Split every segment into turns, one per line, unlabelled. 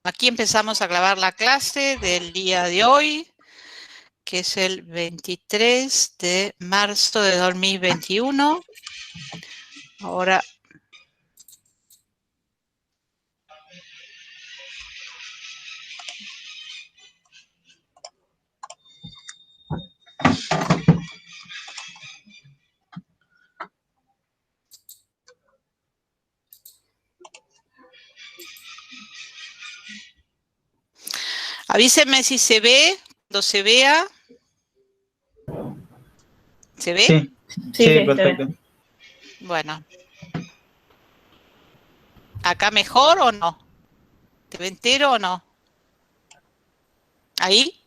Aquí empezamos a grabar la clase del día de hoy, que es el 23 de marzo de 2021. Ahora avísenme si se ve, cuando se vea. ¿Se ve?
Sí, sí, perfecto.
Bueno. ¿Acá mejor o no? ¿Te ve entero o no? ¿Ahí?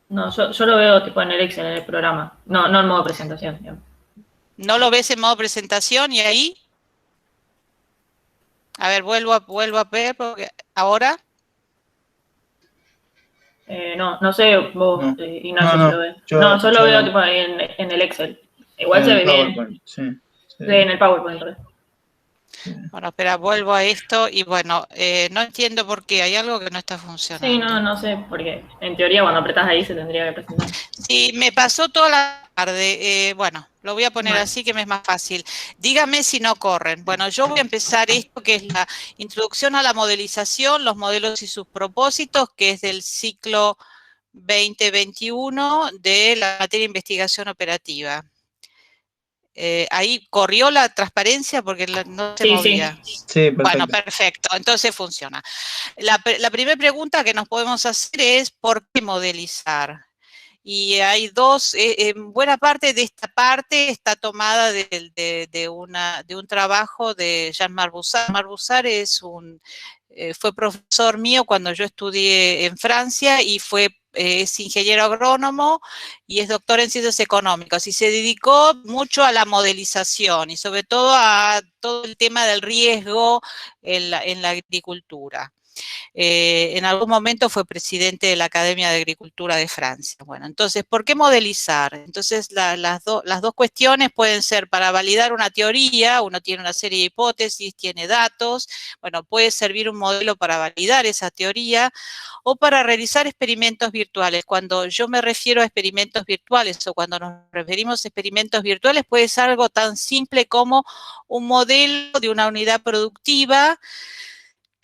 No, yo lo veo tipo en el Excel, en el programa, no en modo presentación. Digamos.
¿No lo ves en modo presentación y ahí? A ver, vuelvo a ver, porque ahora.
No sé vos,
No.
Ignacio, si lo ves.
Yo
Yo lo veo tipo ahí en el Excel. Igual
en
se
el
ve bien.
PowerPoint, sí.
Sí, en el PowerPoint.
Sí.
Bueno, espera, vuelvo a esto y bueno, no entiendo por qué, hay algo que no está
Sí,
funcionando.
no sé, porque en teoría cuando apretás ahí se tendría que presentar.
Sí, me pasó toda la tarde. Bueno, lo voy a poner
Bueno.
así que me es más fácil. Dígame si no corren. Bueno, yo voy a empezar esto que es la introducción a la modelización, los modelos y sus propósitos, que es del ciclo 2021 de la materia de investigación operativa. Ahí corrió la transparencia porque no se movía.
Sí, perfecto.
Bueno, perfecto, entonces funciona. La primera pregunta que nos podemos hacer es ¿por qué modelizar? Y hay dos, buena parte de esta parte está tomada de un trabajo de Jean-Marc Bussard. Jean-Marc Bussard fue profesor mío cuando yo estudié en Francia y es ingeniero agrónomo y es doctor en ciencias económicas y se dedicó mucho a la modelización y sobre todo a todo el tema del riesgo en la agricultura. En algún momento fue presidente de la Academia de Agricultura de Francia. Bueno, entonces, ¿por qué modelizar? Entonces, las dos cuestiones pueden ser para validar una teoría, uno tiene una serie de hipótesis, tiene datos, bueno, puede servir un modelo para validar esa teoría o para realizar experimentos virtuales. Cuando yo me refiero a experimentos virtuales o cuando nos referimos a experimentos virtuales, puede ser algo tan simple como un modelo de una unidad productiva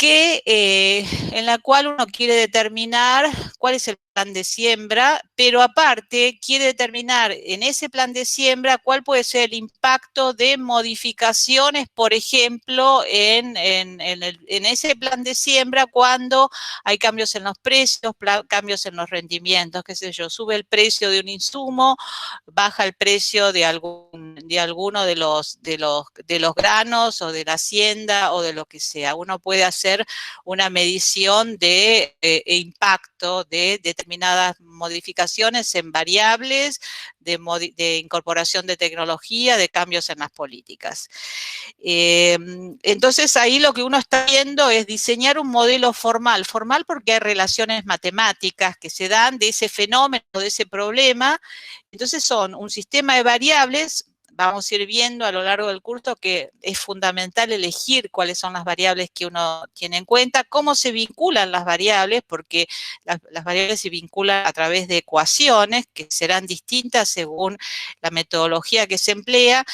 en la cual uno quiere determinar cuál es el plan de siembra, pero aparte quiere determinar en ese plan de siembra cuál puede ser el impacto de modificaciones, por ejemplo, en ese plan de siembra cuando hay cambios en los precios, cambios en los rendimientos, qué sé yo, sube el precio de un insumo, baja el precio de alguno de los granos o de la hacienda o de lo que sea. Uno puede hacer una medición de impacto de determinadas modificaciones en variables, de incorporación de tecnología, de cambios en las políticas. Entonces ahí lo que uno está viendo es diseñar un modelo formal porque hay relaciones matemáticas que se dan de ese fenómeno, de ese problema. Entonces son un sistema de variables. Vamos a ir viendo a lo largo del curso que es fundamental elegir cuáles son las variables que uno tiene en cuenta, cómo se vinculan las variables, porque las variables se vinculan a través de ecuaciones que serán distintas según la metodología que se emplea.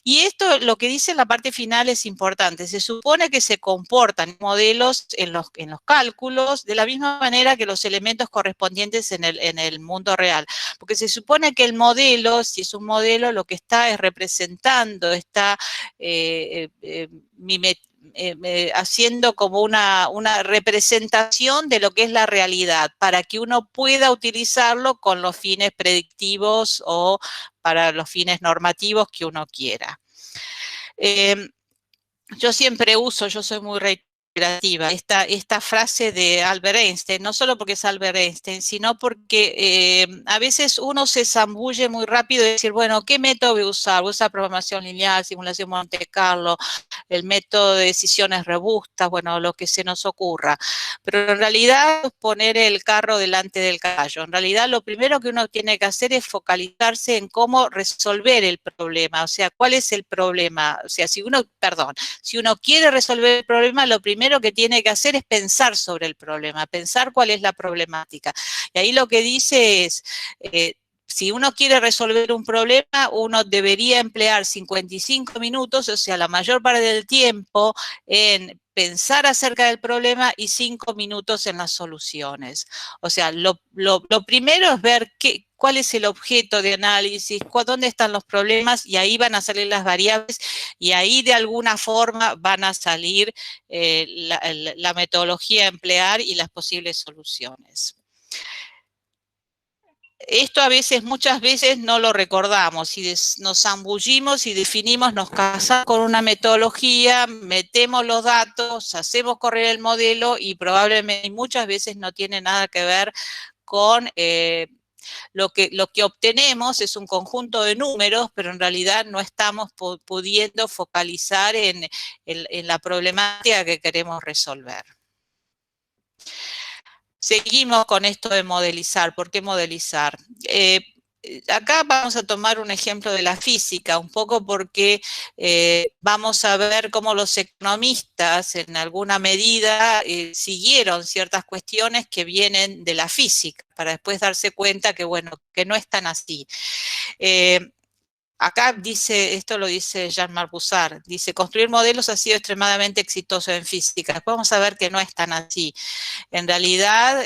Y esto, lo que dice en la parte final es importante. Se supone que se comportan modelos en los cálculos de la misma manera que los elementos correspondientes en el mundo real. Porque se supone que el modelo, si es un modelo, lo que está es representando, está haciendo como una representación de lo que es la realidad para que uno pueda utilizarlo con los fines predictivos o para los fines normativos que uno quiera. Yo siempre uso, yo soy muy reiterada operativa, esta frase de Albert Einstein, no solo porque es Albert Einstein, sino porque a veces uno se zambulle muy rápido y decir, bueno, ¿qué método voy a usar? ¿Voy a usar programación lineal, simulación Monte Carlo, el método de decisiones robustas, bueno, lo que se nos ocurra? Pero en realidad es poner el carro delante del caballo. En realidad lo primero que uno tiene que hacer es focalizarse en cómo resolver el problema, o sea, ¿cuál es el problema? O sea, si uno quiere resolver el problema, lo primero que tiene que hacer es pensar sobre el problema, pensar cuál es la problemática. Y ahí lo que dice es, si uno quiere resolver un problema, uno debería emplear 55 minutos, o sea, la mayor parte del tiempo, en pensar acerca del problema y 5 minutos en las soluciones. O sea, lo primero es ver cuál es el objeto de análisis, dónde están los problemas, y ahí van a salir las variables, y ahí de alguna forma van a salir la metodología a emplear y las posibles soluciones. Esto muchas veces no lo recordamos y nos zambullimos y definimos, nos casamos con una metodología, metemos los datos, hacemos correr el modelo y probablemente muchas veces no tiene nada que ver con lo que obtenemos es un conjunto de números, pero en realidad no estamos pudiendo focalizar en la problemática que queremos resolver. Seguimos con esto de modelizar. ¿Por qué modelizar? Acá vamos a tomar un ejemplo de la física, un poco porque vamos a ver cómo los economistas en alguna medida siguieron ciertas cuestiones que vienen de la física, para después darse cuenta que, bueno, que no es tan así. Acá dice, esto lo dice Jean-Marc Bussard, dice, construir modelos ha sido extremadamente exitoso en física. Después vamos a ver que no es tan así. En realidad,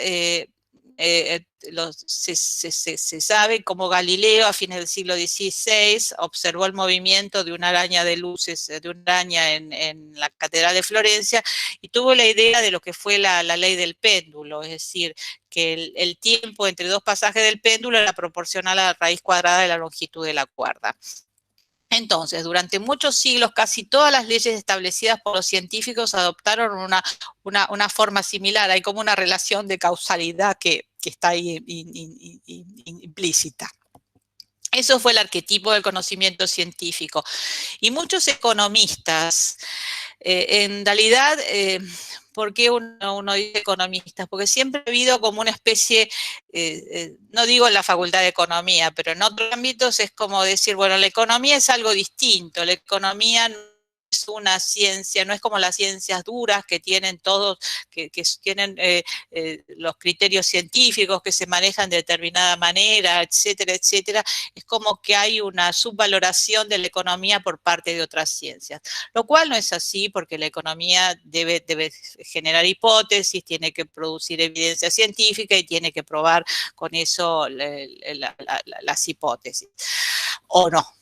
se sabe cómo Galileo a fines del siglo XVI observó el movimiento de una araña de luces, de una araña en la Catedral de Florencia, y tuvo la idea de lo que fue la ley del péndulo, es decir, que el tiempo entre dos pasajes del péndulo era proporcional a la raíz cuadrada de la longitud de la cuerda. Entonces, durante muchos siglos, casi todas las leyes establecidas por los científicos adoptaron una forma similar. Hay como una relación de causalidad que está ahí implícita. Eso fue el arquetipo del conocimiento científico. Y muchos economistas, en realidad, ¿por qué uno dice economistas? Porque siempre ha habido como una especie, no digo en la Facultad de Economía, pero en otros ámbitos es como decir, bueno, la economía es algo distinto, la economía no es una ciencia, no es como las ciencias duras que tienen todos, que tienen los criterios científicos que se manejan de determinada manera, etcétera, etcétera. Es como que hay una subvaloración de la economía por parte de otras ciencias, lo cual no es así porque la economía debe generar hipótesis, tiene que producir evidencia científica y tiene que probar con eso las hipótesis, o no.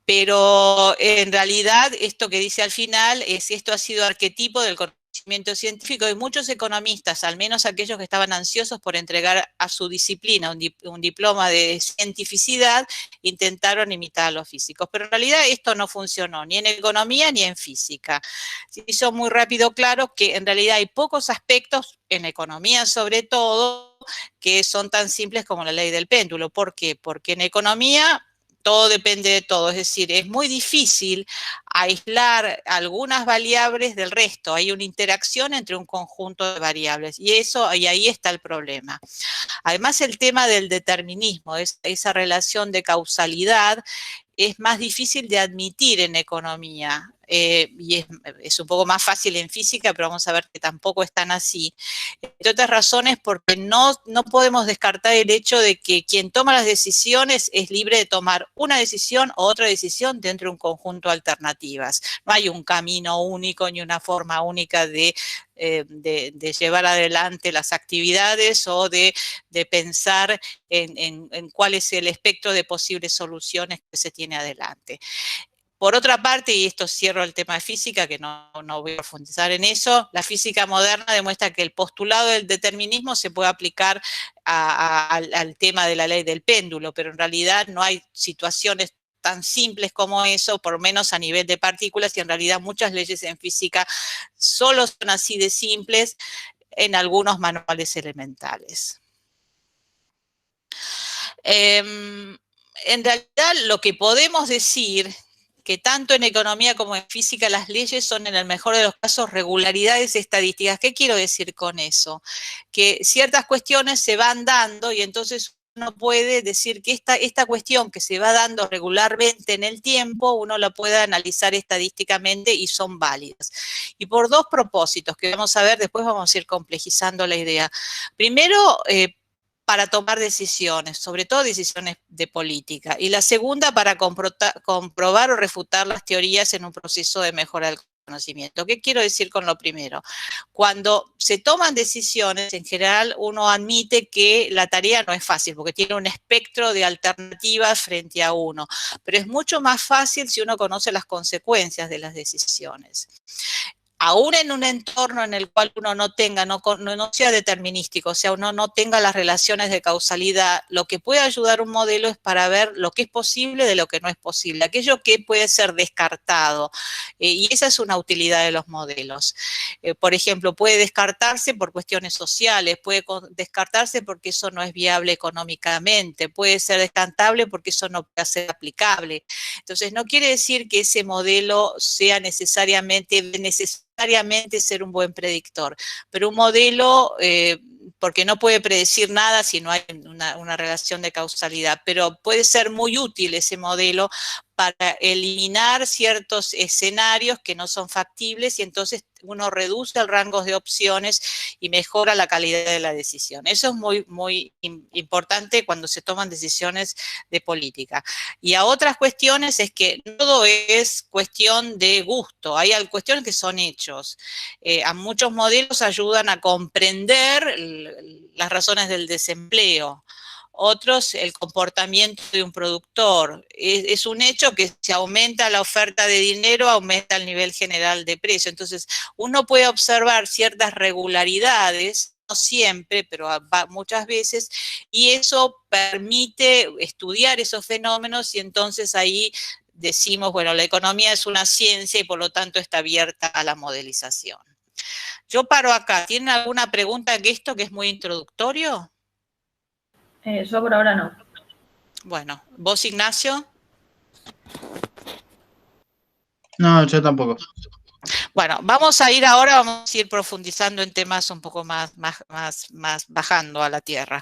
Pero en realidad esto que dice al final es esto ha sido arquetipo del conocimiento científico y muchos economistas, al menos aquellos que estaban ansiosos por entregar a su disciplina un diploma de cientificidad, intentaron imitar a los físicos. Pero en realidad esto no funcionó ni en economía ni en física. Se hizo muy rápido claro que en realidad hay pocos aspectos, en economía sobre todo, que son tan simples como la ley del péndulo. ¿Por qué? Porque en economía todo depende de todo, es decir, es muy difícil aislar algunas variables del resto, hay una interacción entre un conjunto de variables y ahí está el problema. Además, el tema del determinismo, esa relación de causalidad, es más difícil de admitir en economía y es un poco más fácil en física, pero vamos a ver que tampoco es tan así. Entre otras razones porque no podemos descartar el hecho de que quien toma las decisiones es libre de tomar una decisión o otra decisión dentro de un conjunto de alternativas. No hay un camino único ni una forma única de llevar adelante las actividades o de pensar en cuál es el espectro de posibles soluciones que se tiene adelante. Por otra parte, y esto cierro el tema de física, que no voy a profundizar en eso, la física moderna demuestra que el postulado del determinismo se puede aplicar al tema de la ley del péndulo, pero en realidad no hay situaciones tan simples como eso, por lo menos a nivel de partículas, y en realidad muchas leyes en física solo son así de simples en algunos manuales elementales. En realidad lo que podemos decir que tanto en economía como en física las leyes son en el mejor de los casos regularidades estadísticas. ¿Qué quiero decir con eso? Que ciertas cuestiones se van dando y entonces uno puede decir que esta cuestión que se va dando regularmente en el tiempo, uno la puede analizar estadísticamente y son válidas. Y por dos propósitos que vamos a ver, después vamos a ir complejizando la idea. Primero, para tomar decisiones, sobre todo decisiones de política. Y la segunda, para comprobar o refutar las teorías en un proceso de mejora del conocimiento. ¿Qué quiero decir con lo primero? Cuando se toman decisiones, en general uno admite que la tarea no es fácil, porque tiene un espectro de alternativas frente a uno, pero es mucho más fácil si uno conoce las consecuencias de las decisiones. Aún en un entorno en el cual uno no tenga, no sea determinístico, o sea, uno no tenga las relaciones de causalidad, lo que puede ayudar un modelo es para ver lo que es posible de lo que no es posible, aquello que puede ser descartado, y esa es una utilidad de los modelos. Por ejemplo, puede descartarse por cuestiones sociales, puede descartarse porque eso no es viable económicamente, puede ser descartable porque eso no puede ser aplicable. Entonces, no quiere decir que ese modelo sea necesariamente ser un buen predictor, pero un modelo, porque no puede predecir nada si no hay una relación de causalidad, pero puede ser muy útil ese modelo para eliminar ciertos escenarios que no son factibles y entonces uno reduce el rango de opciones y mejora la calidad de la decisión. Eso es muy, muy importante cuando se toman decisiones de política. Y a otras cuestiones es que no todo es cuestión de gusto, hay cuestiones que son hechos. A muchos modelos ayudan a comprender las razones del desempleo. Otros, el comportamiento de un productor. Es un hecho que si aumenta la oferta de dinero, aumenta el nivel general de precio. Entonces, uno puede observar ciertas regularidades, no siempre, pero muchas veces, y eso permite estudiar esos fenómenos y entonces ahí decimos, bueno, la economía es una ciencia y por lo tanto está abierta a la modelización. Yo paro acá. ¿Tienen alguna pregunta en esto que es muy introductorio?
Yo por ahora no.
Bueno, ¿vos, Ignacio?
No, yo tampoco.
Bueno, vamos a ir profundizando en temas un poco más bajando a la tierra.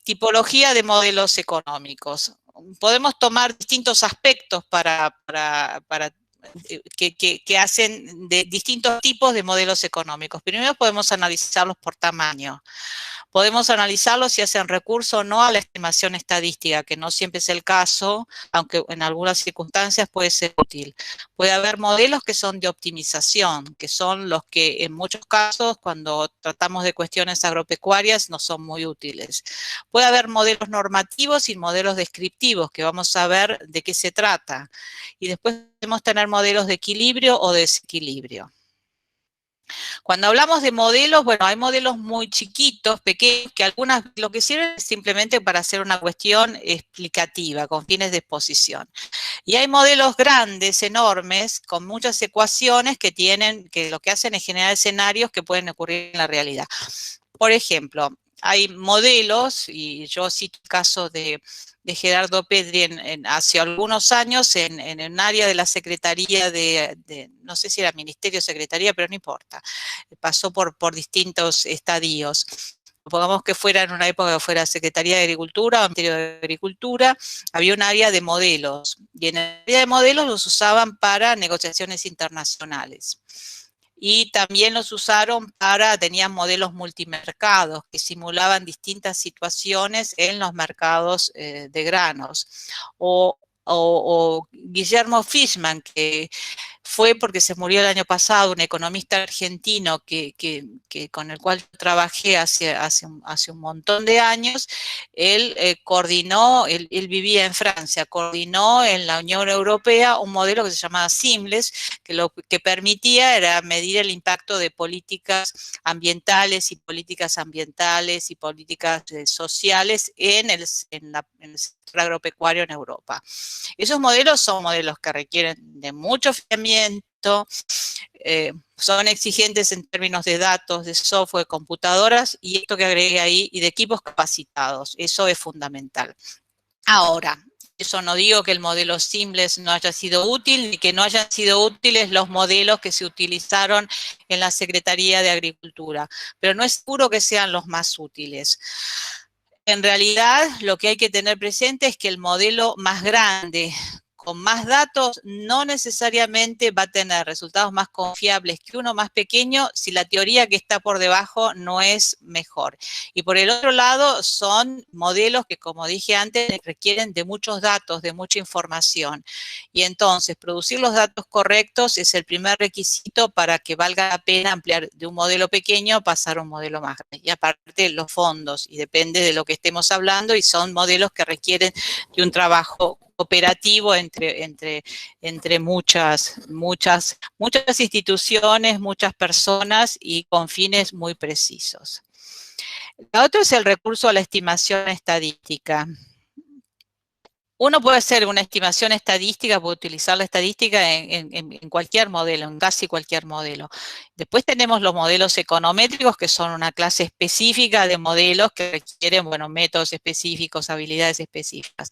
Tipología de modelos económicos. Podemos tomar distintos aspectos que hacen de distintos tipos de modelos económicos. Primero podemos analizarlos por tamaño. Podemos analizarlos si hacen recurso o no a la estimación estadística, que no siempre es el caso, aunque en algunas circunstancias puede ser útil. Puede haber modelos que son de optimización, que son los que en muchos casos, cuando tratamos de cuestiones agropecuarias, no son muy útiles. Puede haber modelos normativos y modelos descriptivos, que vamos a ver de qué se trata. Y después podemos tener modelos de equilibrio o desequilibrio. Cuando hablamos de modelos, bueno, hay modelos muy chiquitos, pequeños, que algunas lo que sirven es simplemente para hacer una cuestión explicativa, con fines de exposición. Y hay modelos grandes, enormes, con muchas ecuaciones que lo que hacen es generar escenarios que pueden ocurrir en la realidad. Por ejemplo, hay modelos, y yo cito el caso de Gerardo Pedri hace algunos años en un área de la Secretaría no sé si era Ministerio o Secretaría, pero no importa, pasó por distintos estadios. Pongamos que fuera en una época que fuera Secretaría de Agricultura o Ministerio de Agricultura, había un área de modelos, y en el área de modelos los usaban para negociaciones internacionales. Y también los usaron tenían modelos multimercados que simulaban distintas situaciones en los mercados de granos. O Guillermo Fishman, que fue porque se murió el año pasado, un economista argentino con el cual trabajé hace un montón de años. Él coordinó, él vivía en Francia, coordinó en la Unión Europea un modelo que se llamaba Simles, que lo que permitía era medir el impacto de políticas ambientales y políticas sociales en el sector sector agropecuario en Europa. Esos modelos son modelos que requieren de mucho financiamiento, son exigentes en términos de datos, de software, de computadoras, y esto que agregué ahí, y de equipos capacitados. Eso es fundamental. Ahora, eso no digo que el modelo Seamless no haya sido útil, ni que no hayan sido útiles los modelos que se utilizaron en la Secretaría de Agricultura, pero no es seguro que sean los más útiles. En realidad, lo que hay que tener presente es que el modelo más grande, con más datos, no necesariamente va a tener resultados más confiables que uno más pequeño si la teoría que está por debajo no es mejor. Y por el otro lado, son modelos que, como dije antes, requieren de muchos datos, de mucha información. Y entonces, producir los datos correctos es el primer requisito para que valga la pena ampliar de un modelo pequeño pasar a un modelo más grande. Y aparte, los fondos, y depende de lo que estemos hablando, y son modelos que requieren de un trabajo operativo entre muchas instituciones, muchas personas y con fines muy precisos. La otra es el recurso a la estimación estadística. Uno puede hacer una estimación estadística, puede utilizar la estadística en cualquier modelo, en casi cualquier modelo. Después tenemos los modelos econométricos, que son una clase específica de modelos que requieren, bueno, métodos específicos, habilidades específicas.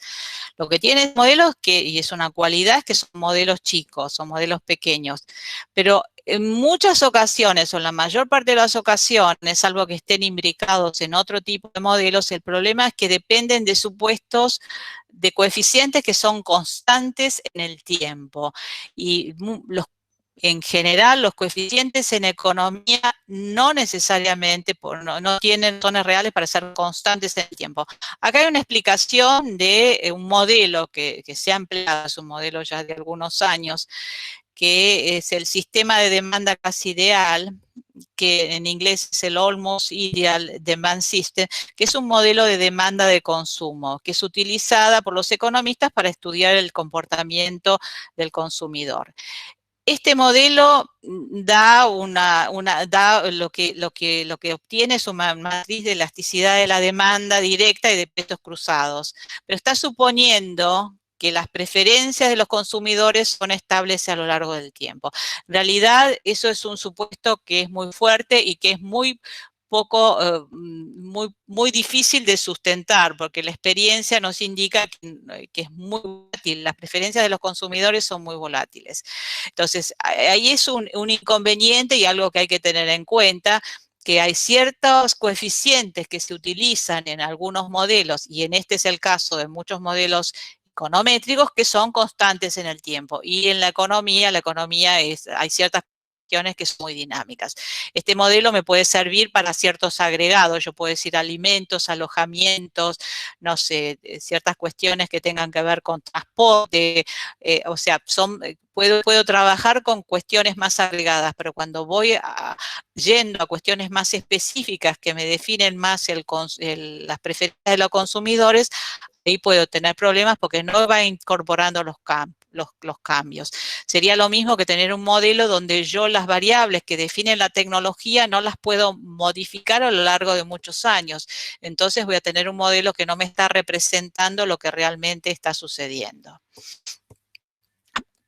Lo que tienen modelos, y es una cualidad, es que son modelos chicos, son modelos pequeños. Pero en muchas ocasiones, o en la mayor parte de las ocasiones, salvo que estén imbricados en otro tipo de modelos, el problema es que dependen de supuestos de coeficientes que son constantes en el tiempo. Y en general, los coeficientes en economía no necesariamente no tienen razones reales para ser constantes en el tiempo. Acá hay una explicación de un modelo que se ha empleado, es un modelo ya de algunos años, que es el sistema de demanda casi ideal, que en inglés es el Almost Ideal Demand System, que es un modelo de demanda de consumo, que es utilizada por los economistas para estudiar el comportamiento del consumidor. Este modelo da lo que obtiene es una matriz de elasticidad de la demanda directa y de precios cruzados, pero está suponiendo que las preferencias de los consumidores son estables a lo largo del tiempo. En realidad, eso es un supuesto que es muy fuerte y que es muy muy difícil de sustentar, porque la experiencia nos indica que es muy volátil, las preferencias de los consumidores son muy volátiles. Entonces, ahí es un inconveniente y algo que hay que tener en cuenta, que hay ciertos coeficientes que se utilizan en algunos modelos, y en este es el caso de muchos modelos econométricos, que son constantes en el tiempo. Y en la economía hay ciertas que son muy dinámicas. Este modelo me puede servir para ciertos agregados, yo puedo decir alimentos, alojamientos, no sé, ciertas cuestiones que tengan que ver con transporte, o sea, puedo trabajar con cuestiones más agregadas, pero cuando voy yendo a cuestiones más específicas que me definen más las preferencias de los consumidores, ahí puedo tener problemas porque no va incorporando los cambios. Sería lo mismo que tener un modelo donde yo las variables que definen la tecnología no las puedo modificar a lo largo de muchos años. Entonces voy a tener un modelo que no me está representando lo que realmente está sucediendo.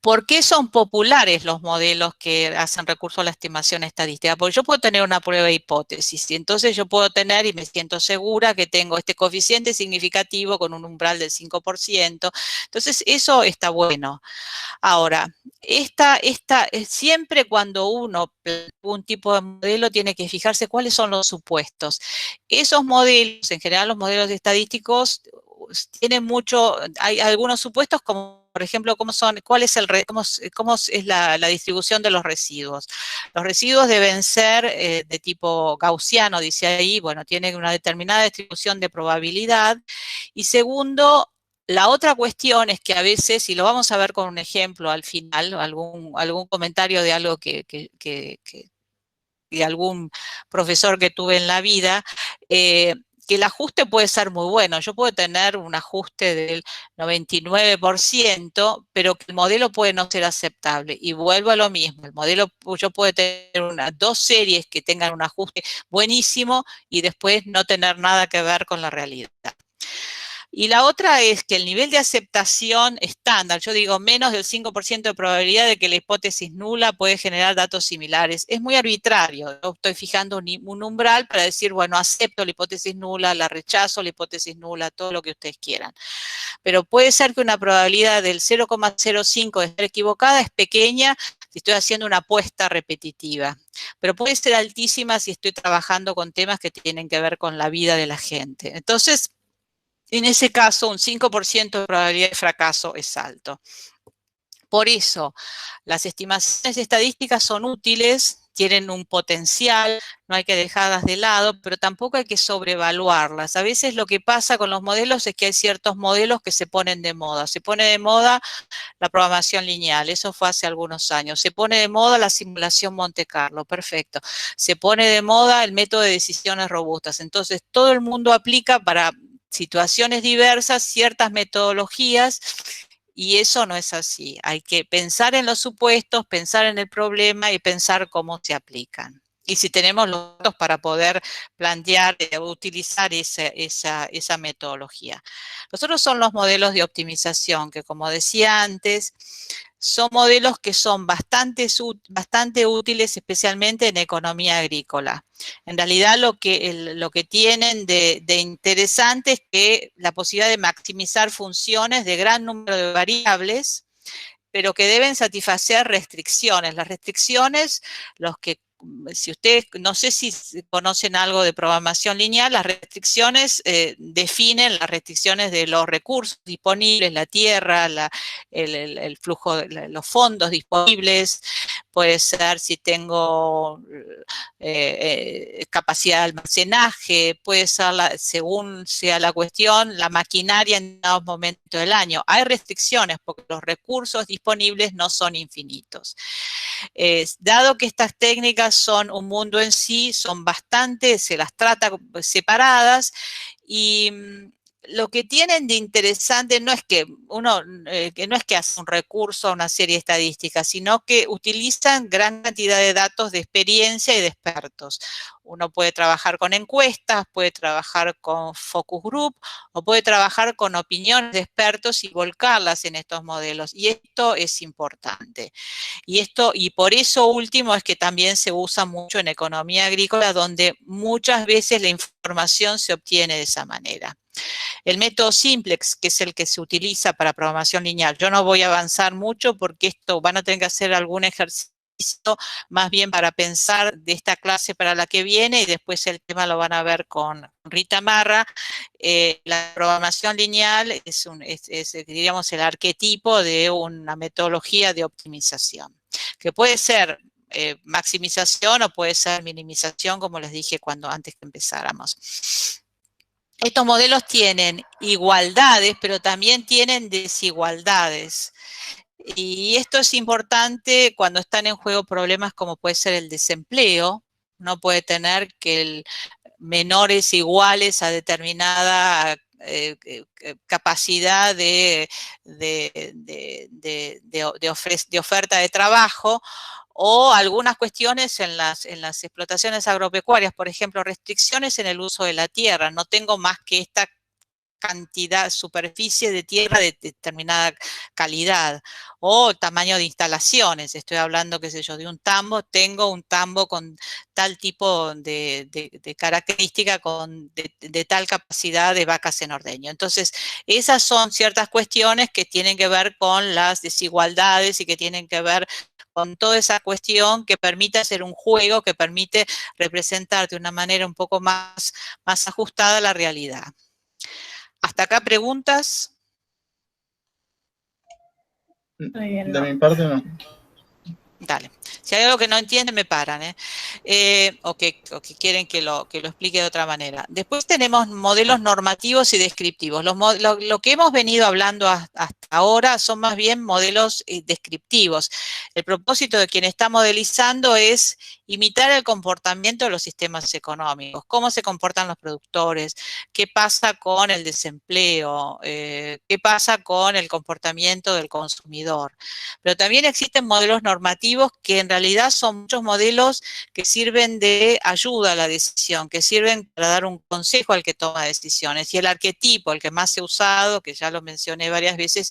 ¿Por qué son populares los modelos que hacen recurso a la estimación estadística? Porque yo puedo tener una prueba de hipótesis y entonces yo puedo tener, y me siento segura, que tengo este coeficiente significativo con un umbral del 5%. Entonces, eso está bueno. Ahora, siempre cuando uno plantea un tipo de modelo tiene que fijarse cuáles son los supuestos. Esos modelos, en general los modelos estadísticos, tienen hay algunos supuestos como, por ejemplo, cómo es la distribución de los residuos. Los residuos deben ser de tipo gaussiano, dice ahí, bueno, tienen una determinada distribución de probabilidad. Y segundo, la otra cuestión es que a veces, y lo vamos a ver con un ejemplo al final, algún comentario de algo de algún profesor que tuve en la vida, que el ajuste puede ser muy bueno. Yo puedo tener un ajuste del 99%, pero que el modelo puede no ser aceptable. Y vuelvo a lo mismo, el modelo, yo puedo tener dos series que tengan un ajuste buenísimo y después no tener nada que ver con la realidad. Y la otra es que el nivel de aceptación estándar, yo digo menos del 5% de probabilidad de que la hipótesis nula puede generar datos similares. Es muy arbitrario. Yo estoy fijando un umbral para decir, bueno, acepto la hipótesis nula, la rechazo la hipótesis nula, todo lo que ustedes quieran. Pero puede ser que una probabilidad del 0,05 de estar equivocada es pequeña si estoy haciendo una apuesta repetitiva. Pero puede ser altísima si estoy trabajando con temas que tienen que ver con la vida de la gente. Entonces, en ese caso, un 5% de probabilidad de fracaso es alto. Por eso, las estimaciones estadísticas son útiles, tienen un potencial, no hay que dejarlas de lado, pero tampoco hay que sobrevaluarlas. A veces lo que pasa con los modelos es que hay ciertos modelos que se ponen de moda. Se pone de moda la programación lineal, eso fue hace algunos años. Se pone de moda la simulación Monte Carlo, perfecto. Se pone de moda el método de decisiones robustas. Entonces, todo el mundo aplica para situaciones diversas ciertas metodologías y eso no es así. Hay que pensar en los supuestos, pensar en el problema y pensar cómo se aplican. Y si tenemos los datos para poder plantear, utilizar esa metodología. Los otros son los modelos de optimización, que como decía antes, son modelos que son bastante útiles, especialmente en economía agrícola. En realidad lo que tienen de interesante es que la posibilidad de maximizar funciones de gran número de variables, pero que deben satisfacer restricciones. Las restricciones, si ustedes, no sé si conocen algo de programación lineal, las restricciones definen las restricciones de los recursos disponibles, la tierra, el flujo, los fondos disponibles, puede ser si tengo capacidad de almacenaje, puede ser, según sea la cuestión, la maquinaria en determinados momentos del año. Hay restricciones porque los recursos disponibles no son infinitos. Dado que estas técnicas son un mundo en sí, son bastante, se las trata separadas y lo que tienen de interesante no es que no es que hace un recurso a una serie estadística, sino que utilizan gran cantidad de datos de experiencia y de expertos. Uno puede trabajar con encuestas, puede trabajar con focus group o puede trabajar con opiniones de expertos y volcarlas en estos modelos. Y esto es importante. Y por eso último es que también se usa mucho en economía agrícola, donde muchas veces la información se obtiene de esa manera. El método simplex, que es el que se utiliza para programación lineal, yo no voy a avanzar mucho porque esto van a tener que hacer algún ejercicio más bien para pensar de esta clase para la que viene y después el tema lo van a ver con Rita Marra. La programación lineal es diríamos, el arquetipo de una metodología de optimización, que puede ser maximización o puede ser minimización, como les dije antes que empezáramos. Estos modelos tienen igualdades, pero también tienen desigualdades. Y esto es importante cuando están en juego problemas como puede ser el desempleo. Uno puede tener que menores iguales a determinada capacidad de oferta de trabajo, o algunas cuestiones en las explotaciones agropecuarias, por ejemplo, restricciones en el uso de la tierra. No tengo más que esta cantidad, superficie de tierra de determinada calidad, o tamaño de instalaciones. Estoy hablando, qué sé yo, de un tambo, tengo un tambo con tal tipo de característica, de tal capacidad de vacas en ordeño. Entonces, esas son ciertas cuestiones que tienen que ver con las desigualdades y que tienen que ver con toda esa cuestión que permite hacer un juego, que permite representar de una manera un poco más ajustada a la realidad. ¿Hasta acá preguntas?
De mi parte no.
Dale. Si hay algo que no entienden, me paran, o que quieren que lo explique de otra manera. Después tenemos modelos normativos y descriptivos. Lo que hemos venido hablando hasta ahora son más bien modelos descriptivos. El propósito de quien está modelizando es imitar el comportamiento de los sistemas económicos, cómo se comportan los productores, qué pasa con el desempleo, qué pasa con el comportamiento del consumidor. Pero también existen modelos normativos que en realidad son muchos modelos que que sirven de ayuda a la decisión, que sirven para dar un consejo al que toma decisiones. Y el arquetipo, el que más se ha usado, que ya lo mencioné varias veces,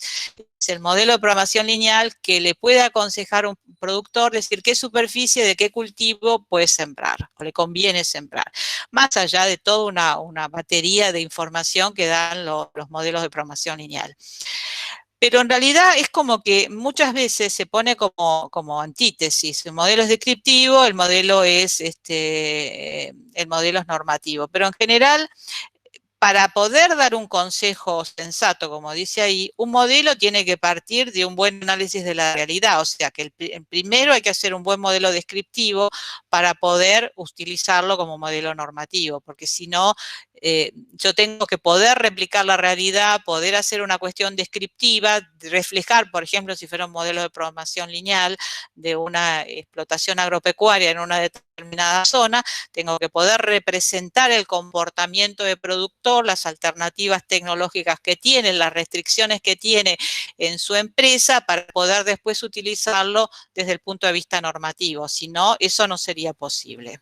es el modelo de programación lineal que le puede aconsejar a un productor, decir qué superficie de qué cultivo puede sembrar o le conviene sembrar, más allá de toda una batería de información que dan los modelos de programación lineal. Pero en realidad es como que muchas veces se pone como antítesis. El modelo es descriptivo, el modelo es normativo. Pero en general, para poder dar un consejo sensato, como dice ahí, un modelo tiene que partir de un buen análisis de la realidad. O sea que primero hay que hacer un buen modelo descriptivo para poder utilizarlo como modelo normativo, porque si no, yo tengo que poder replicar la realidad, poder hacer una cuestión descriptiva, reflejar, por ejemplo, si fuera un modelo de programación lineal de una explotación agropecuaria en una determinada zona, tengo que poder representar el comportamiento de productor, las alternativas tecnológicas que tiene, las restricciones que tiene en su empresa para poder después utilizarlo desde el punto de vista normativo. Si no, eso no sería posible.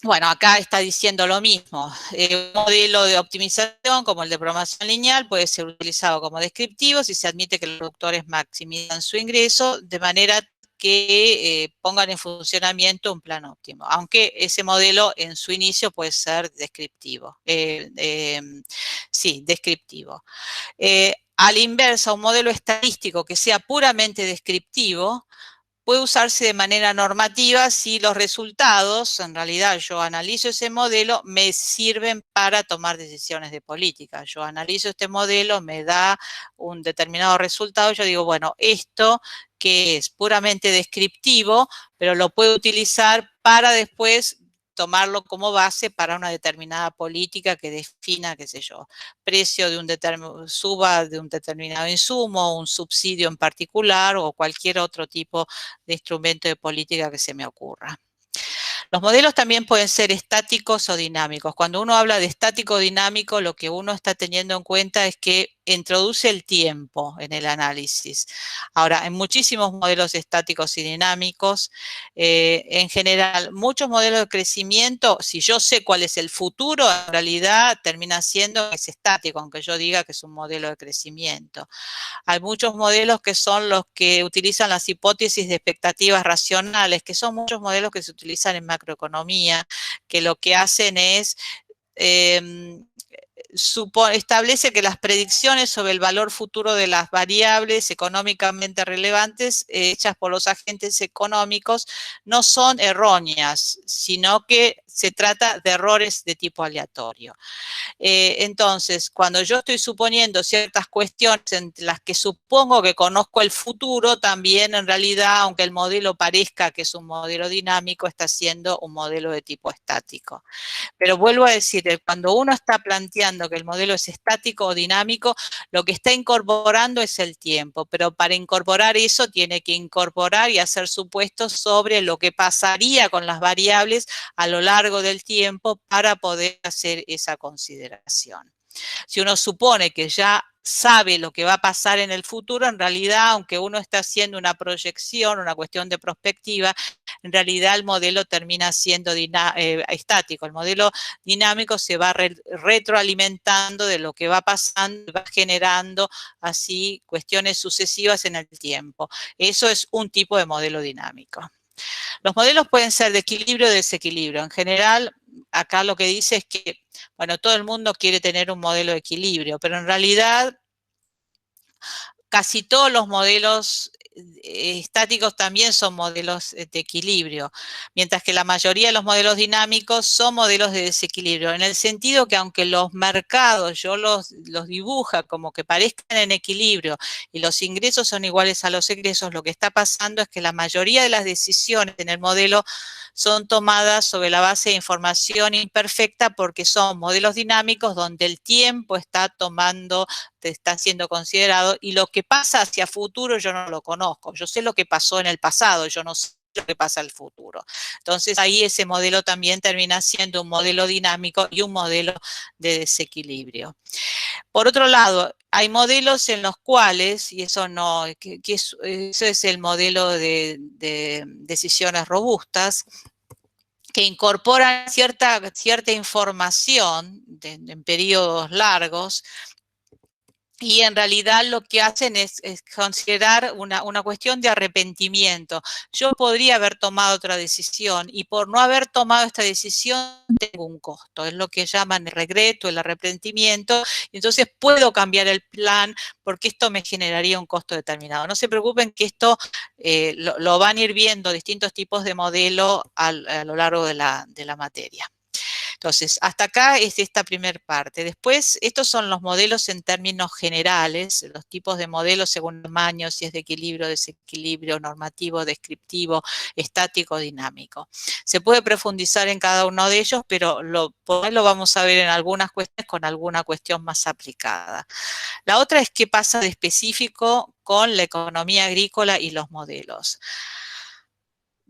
Bueno, acá está diciendo lo mismo. Un modelo de optimización como el de programación lineal puede ser utilizado como descriptivo si se admite que los productores maximizan su ingreso de manera que pongan en funcionamiento un plan óptimo, aunque ese modelo en su inicio puede ser descriptivo. Sí, descriptivo. A la inversa, un modelo estadístico que sea puramente descriptivo puede usarse de manera normativa si los resultados, en realidad yo analizo ese modelo, me sirven para tomar decisiones de política. Yo analizo este modelo, me da un determinado resultado, yo digo, bueno, esto que es puramente descriptivo, pero lo puedo utilizar para después tomarlo como base para una determinada política que defina, qué sé yo, precio de suba de un determinado insumo, un subsidio en particular o cualquier otro tipo de instrumento de política que se me ocurra. Los modelos también pueden ser estáticos o dinámicos. Cuando uno habla de estático o dinámico, lo que uno está teniendo en cuenta es que introduce el tiempo en el análisis. Ahora, en muchísimos modelos estáticos y dinámicos, en general, muchos modelos de crecimiento, si yo sé cuál es el futuro, en realidad termina siendo que es estático, aunque yo diga que es un modelo de crecimiento. Hay muchos modelos que son los que utilizan las hipótesis de expectativas racionales, que son muchos modelos que se utilizan en macroeconomía, que lo que hacen es establece que las predicciones sobre el valor futuro de las variables económicamente relevantes hechas por los agentes económicos no son erróneas, sino que se trata de errores de tipo aleatorio. Entonces, cuando yo estoy suponiendo ciertas cuestiones en las que supongo que conozco el futuro, también en realidad, aunque el modelo parezca que es un modelo dinámico, está siendo un modelo de tipo estático. Pero vuelvo a decir, cuando uno está planteando que el modelo es estático o dinámico, lo que está incorporando es el tiempo, pero para incorporar eso tiene que incorporar y hacer supuestos sobre lo que pasaría con las variables a lo largo del tiempo para poder hacer esa consideración. Si uno supone que ya sabe lo que va a pasar en el futuro, en realidad, aunque uno está haciendo una proyección, una cuestión de perspectiva, en realidad el modelo termina siendo estático. El modelo dinámico se va retroalimentando de lo que va pasando, va generando así cuestiones sucesivas en el tiempo. Eso es un tipo de modelo dinámico. Los modelos pueden ser de equilibrio o desequilibrio. En general, acá lo que dice es que, bueno, todo el mundo quiere tener un modelo de equilibrio, pero en realidad casi todos los modelos estáticos también son modelos de equilibrio, mientras que la mayoría de los modelos dinámicos son modelos de desequilibrio, en el sentido que aunque los mercados yo los dibuja como que parezcan en equilibrio y los ingresos son iguales a los egresos, lo que está pasando es que la mayoría de las decisiones en el modelo son tomadas sobre la base de información imperfecta porque son modelos dinámicos donde el tiempo está siendo considerado y lo que pasa hacia futuro yo no lo conozco. Yo sé lo que pasó en el pasado, yo no sé lo que pasa en el futuro. Entonces ahí ese modelo también termina siendo un modelo dinámico y un modelo de desequilibrio. Por otro lado, hay modelos en los cuales, y eso no, eso es el modelo de decisiones robustas, que incorporan cierta información en periodos largos, y en realidad lo que hacen es considerar una cuestión de arrepentimiento. Yo podría haber tomado otra decisión y por no haber tomado esta decisión tengo un costo. Es lo que llaman el regreto, el arrepentimiento. Entonces puedo cambiar el plan porque esto me generaría un costo determinado. No se preocupen que esto lo van a ir viendo distintos tipos de modelo a lo largo de la materia. Entonces, hasta acá es esta primera parte. Después, estos son los modelos en términos generales, los tipos de modelos según tamaño, si es de equilibrio, desequilibrio, normativo, descriptivo, estático, dinámico. Se puede profundizar en cada uno de ellos, pero por ahí lo vamos a ver en algunas cuestiones con alguna cuestión más aplicada. La otra es qué pasa de específico con la economía agrícola y los modelos.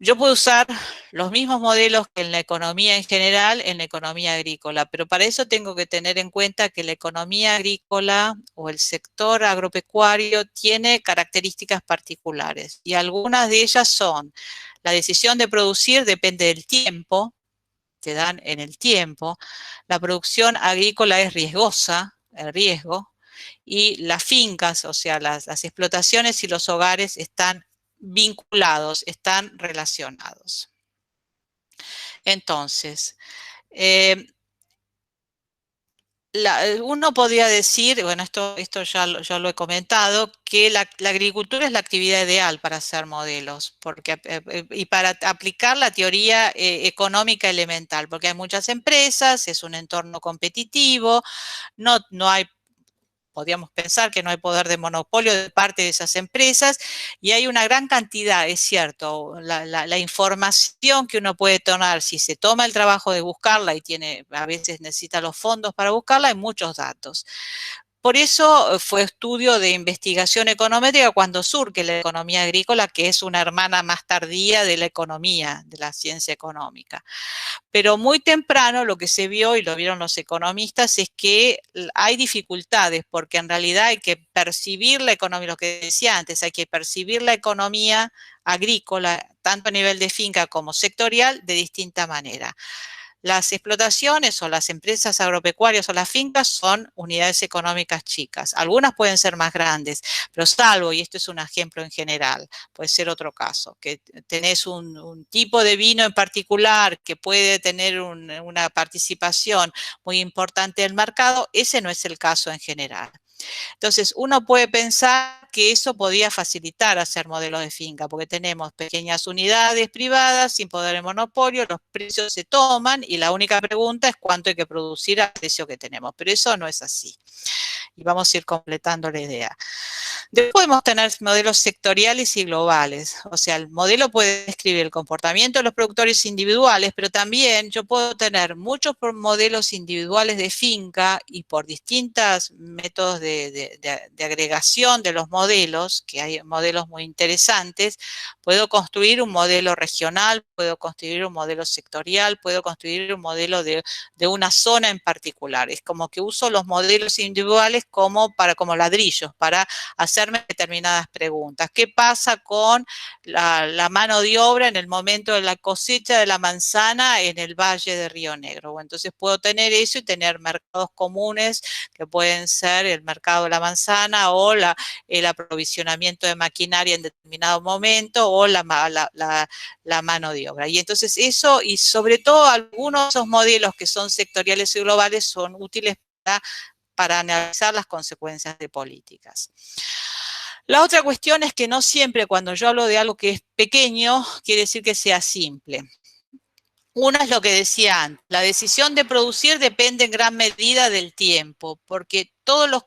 Yo puedo usar los mismos modelos que en la economía en general, en la economía agrícola, pero para eso tengo que tener en cuenta que la economía agrícola o el sector agropecuario tiene características particulares y algunas de ellas son: la decisión de producir depende del tiempo, te dan en el tiempo; la producción agrícola es riesgosa, el riesgo; y las fincas, o sea, las explotaciones y los hogares están vinculados, están relacionados. Entonces, uno podría decir, bueno, esto ya lo he comentado, que la agricultura es la actividad ideal para hacer modelos y para aplicar la teoría económica elemental, porque hay muchas empresas, es un entorno competitivo, no hay, podríamos pensar que no hay poder de monopolio de parte de esas empresas, y hay una gran cantidad, es cierto, la información que uno puede tomar, si se toma el trabajo de buscarla y a veces necesita los fondos para buscarla, hay muchos datos. Por eso fue estudio de investigación econométrica cuando surge la economía agrícola, que es una hermana más tardía de la economía, de la ciencia económica. Pero muy temprano lo que se vio, y lo vieron los economistas, es que hay dificultades, porque en realidad hay que percibir la economía, lo que decía antes, hay que percibir la economía agrícola, tanto a nivel de finca como sectorial, de distinta manera. Las explotaciones o las empresas agropecuarias o las fincas son unidades económicas chicas. Algunas pueden ser más grandes, pero salvo, y esto es un ejemplo en general, puede ser otro caso, que tenés un tipo de vino en particular que puede tener una participación muy importante del mercado, ese no es el caso en general. Entonces, uno puede pensar que eso podía facilitar hacer modelos de finca, porque tenemos pequeñas unidades privadas sin poder de monopolio, los precios se toman y la única pregunta es cuánto hay que producir al precio que tenemos, pero eso no es así. Y vamos a ir completando la idea. Después podemos tener modelos sectoriales y globales. O sea, el modelo puede describir el comportamiento de los productores individuales, pero también yo puedo tener muchos modelos individuales de finca y por distintos métodos de agregación de los modelos, que hay modelos muy interesantes, puedo construir un modelo regional, puedo construir un modelo sectorial, puedo construir un modelo de una zona en particular. Es como que uso los modelos individuales como ladrillos para hacerme determinadas preguntas. ¿Qué pasa con la mano de obra en el momento de la cosecha de la manzana en el Valle de Río Negro? Bueno, entonces puedo tener eso y tener mercados comunes que pueden ser el mercado de la manzana o el aprovisionamiento de maquinaria en determinado momento o la mano de obra. Y entonces eso, y sobre todo algunos de esos modelos que son sectoriales y globales, son útiles para analizar las consecuencias de políticas. La otra cuestión es que no siempre cuando yo hablo de algo que es pequeño, quiere decir que sea simple. Una es lo que decía antes, la decisión de producir depende en gran medida del tiempo, porque todos los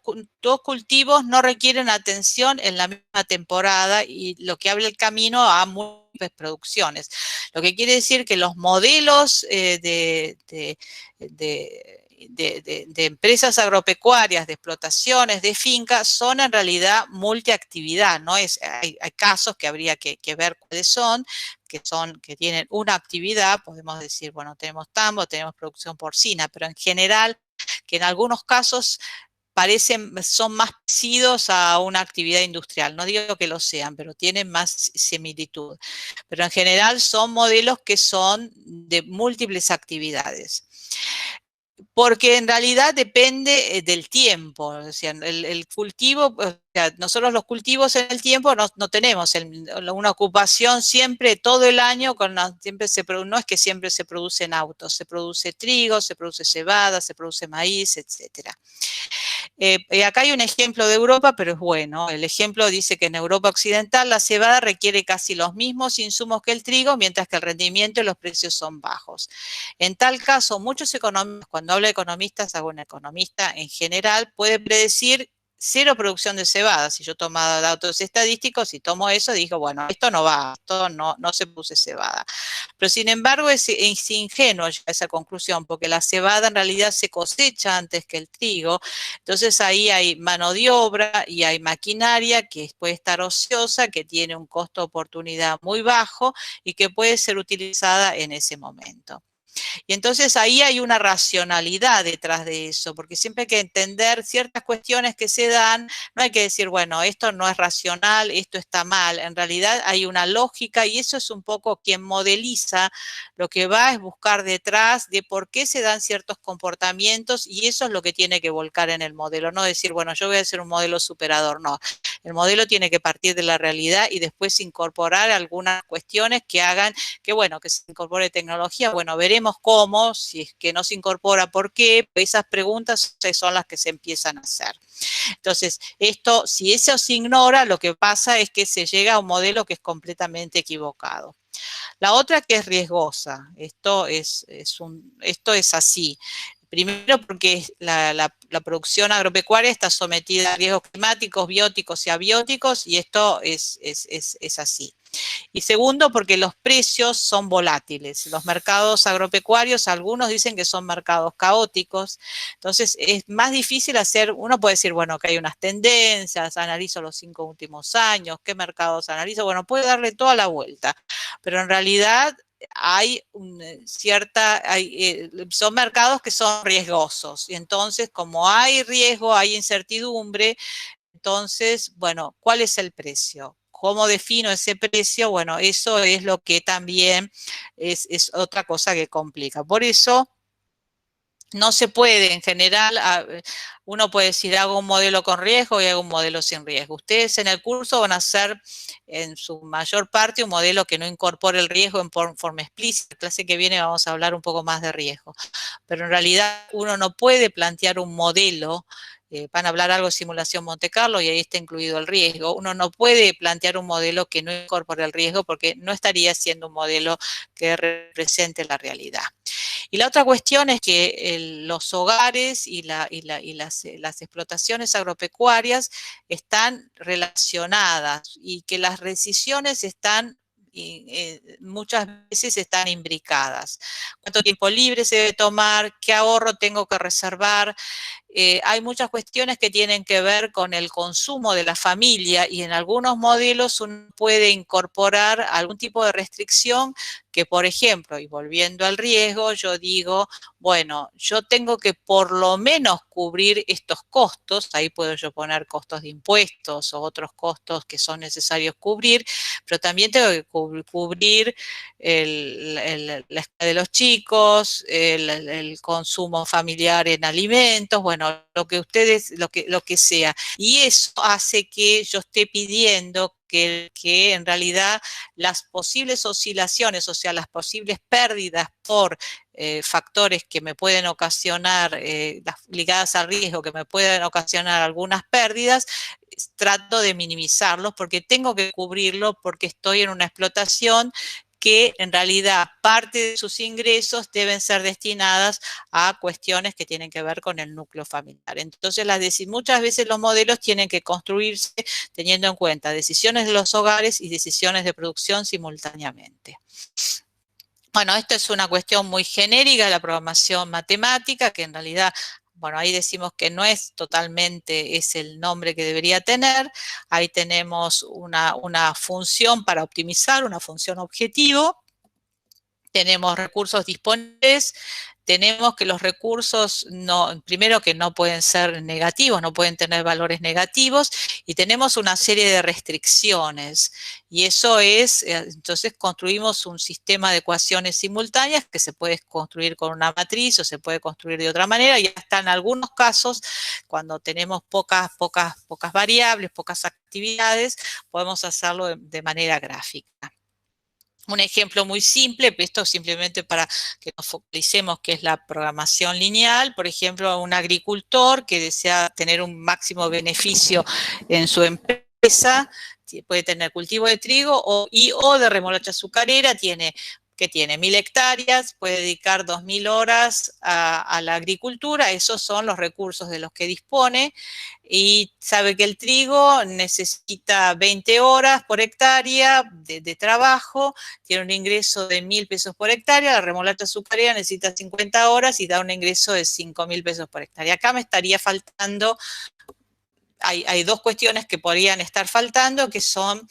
cultivos no requieren atención en la misma temporada y lo que abre el camino a múltiples producciones. Lo que quiere decir que los modelos de empresas agropecuarias, de explotaciones, de fincas, son en realidad multiactividad, ¿no? Hay casos que habría que ver cuáles son, que tienen una actividad, podemos decir, bueno, tenemos tambo, tenemos producción porcina, pero en general, que en algunos casos son más parecidos a una actividad industrial. No digo que lo sean, pero tienen más similitud. Pero en general son modelos que son de múltiples actividades. Porque en realidad depende del tiempo, o sea, el cultivo, o sea, nosotros los cultivos en el tiempo no tenemos una ocupación siempre todo el año, no es que siempre se producen autos, se produce trigo, se produce cebada, se produce maíz, etcétera. Acá hay un ejemplo de Europa, pero es bueno. El ejemplo dice que en Europa Occidental la cebada requiere casi los mismos insumos que el trigo, mientras que el rendimiento y los precios son bajos. En tal caso, muchos economistas, cuando hablo de economistas, hago un economista en general, puede predecir cero producción de cebada. Si yo tomo datos estadísticos y tomo eso, digo, bueno, esto no va, esto no se produce cebada. Pero sin embargo es ingenuo llegar a esa conclusión, porque la cebada en realidad se cosecha antes que el trigo, entonces ahí hay mano de obra y hay maquinaria que puede estar ociosa, que tiene un costo de oportunidad muy bajo y que puede ser utilizada en ese momento. Y entonces ahí hay una racionalidad detrás de eso, porque siempre hay que entender ciertas cuestiones que se dan, no hay que decir, bueno, esto no es racional, esto está mal, en realidad hay una lógica y eso es un poco quien modeliza, lo que va es buscar detrás de por qué se dan ciertos comportamientos y eso es lo que tiene que volcar en el modelo, no decir, bueno, yo voy a hacer un modelo superador, no. El modelo tiene que partir de la realidad y después incorporar algunas cuestiones que hagan que, bueno, que se incorpore tecnología. Bueno, veremos cómo, si es que no se incorpora, ¿por qué? Esas preguntas son las que se empiezan a hacer. Entonces, si eso se ignora, lo que pasa es que se llega a un modelo que es completamente equivocado. La otra que es riesgosa, esto es así. Primero porque la producción agropecuaria está sometida a riesgos climáticos, bióticos y abióticos y esto es así. Y segundo, porque los precios son volátiles. Los mercados agropecuarios, algunos dicen que son mercados caóticos. Entonces, es más difícil uno puede decir, bueno, que hay unas tendencias, analizo los 5 últimos años, qué mercados analizo. Bueno, puede darle toda la vuelta. Pero en realidad hay son mercados que son riesgosos. Y entonces, como hay riesgo, hay incertidumbre, entonces, bueno, ¿cuál es el precio? ¿Cómo defino ese precio? Bueno, eso es lo que también es otra cosa que complica. Por eso, no se puede, en general, uno puede decir, hago un modelo con riesgo y hago un modelo sin riesgo. Ustedes en el curso van a hacer, en su mayor parte, un modelo que no incorpore el riesgo en forma explícita. La clase que viene vamos a hablar un poco más de riesgo. Pero en realidad uno no puede plantear un modelo, van a hablar algo de simulación Monte Carlo y ahí está incluido el riesgo. Uno no puede plantear un modelo que no incorpore el riesgo porque no estaría siendo un modelo que represente la realidad. Y la otra cuestión es que los hogares y las explotaciones agropecuarias están relacionadas y que las decisiones muchas veces están imbricadas. ¿Cuánto tiempo libre se debe tomar? ¿Qué ahorro tengo que reservar? Hay muchas cuestiones que tienen que ver con el consumo de la familia y en algunos modelos uno puede incorporar algún tipo de restricción que, por ejemplo, y volviendo al riesgo, yo digo, bueno, yo tengo que por lo menos cubrir estos costos, ahí puedo yo poner costos de impuestos o otros costos que son necesarios cubrir, pero también tengo que cubrir la escuela de los chicos, el consumo familiar en alimentos, bueno, lo que sea. Y eso hace que yo esté pidiendo que en realidad las posibles oscilaciones, o sea, las posibles pérdidas por factores que me pueden ocasionar, ligadas al riesgo, que me pueden ocasionar algunas pérdidas, trato de minimizarlos porque tengo que cubrirlo porque estoy en una explotación que en realidad parte de sus ingresos deben ser destinadas a cuestiones que tienen que ver con el núcleo familiar. Entonces, muchas veces los modelos tienen que construirse teniendo en cuenta decisiones de los hogares y decisiones de producción simultáneamente. Bueno, esto es una cuestión muy genérica de la programación matemática, que en realidad, bueno, ahí decimos que no es totalmente, es el nombre que debería tener. Ahí tenemos una función para optimizar, una función objetivo. Tenemos recursos disponibles, tenemos que los recursos, primero que no pueden ser negativos, no pueden tener valores negativos, y tenemos una serie de restricciones. Y eso es, entonces construimos un sistema de ecuaciones simultáneas que se puede construir con una matriz o se puede construir de otra manera, y hasta en algunos casos, cuando tenemos pocas variables, pocas actividades, podemos hacerlo de manera gráfica. Un ejemplo muy simple, esto simplemente para que nos focalicemos, que es la programación lineal. Por ejemplo, un agricultor que desea tener un máximo beneficio en su empresa, puede tener cultivo de trigo o de remolacha azucarera, que tiene 1000 hectáreas, puede dedicar 2000 horas a la agricultura. Esos son los recursos de los que dispone, y sabe que el trigo necesita 20 horas por hectárea de trabajo, tiene un ingreso de 1000 pesos por hectárea. La remolacha azucarera necesita 50 horas y da un ingreso de 5000 pesos por hectárea. Acá me estaría faltando, hay dos cuestiones que podrían estar faltando, que son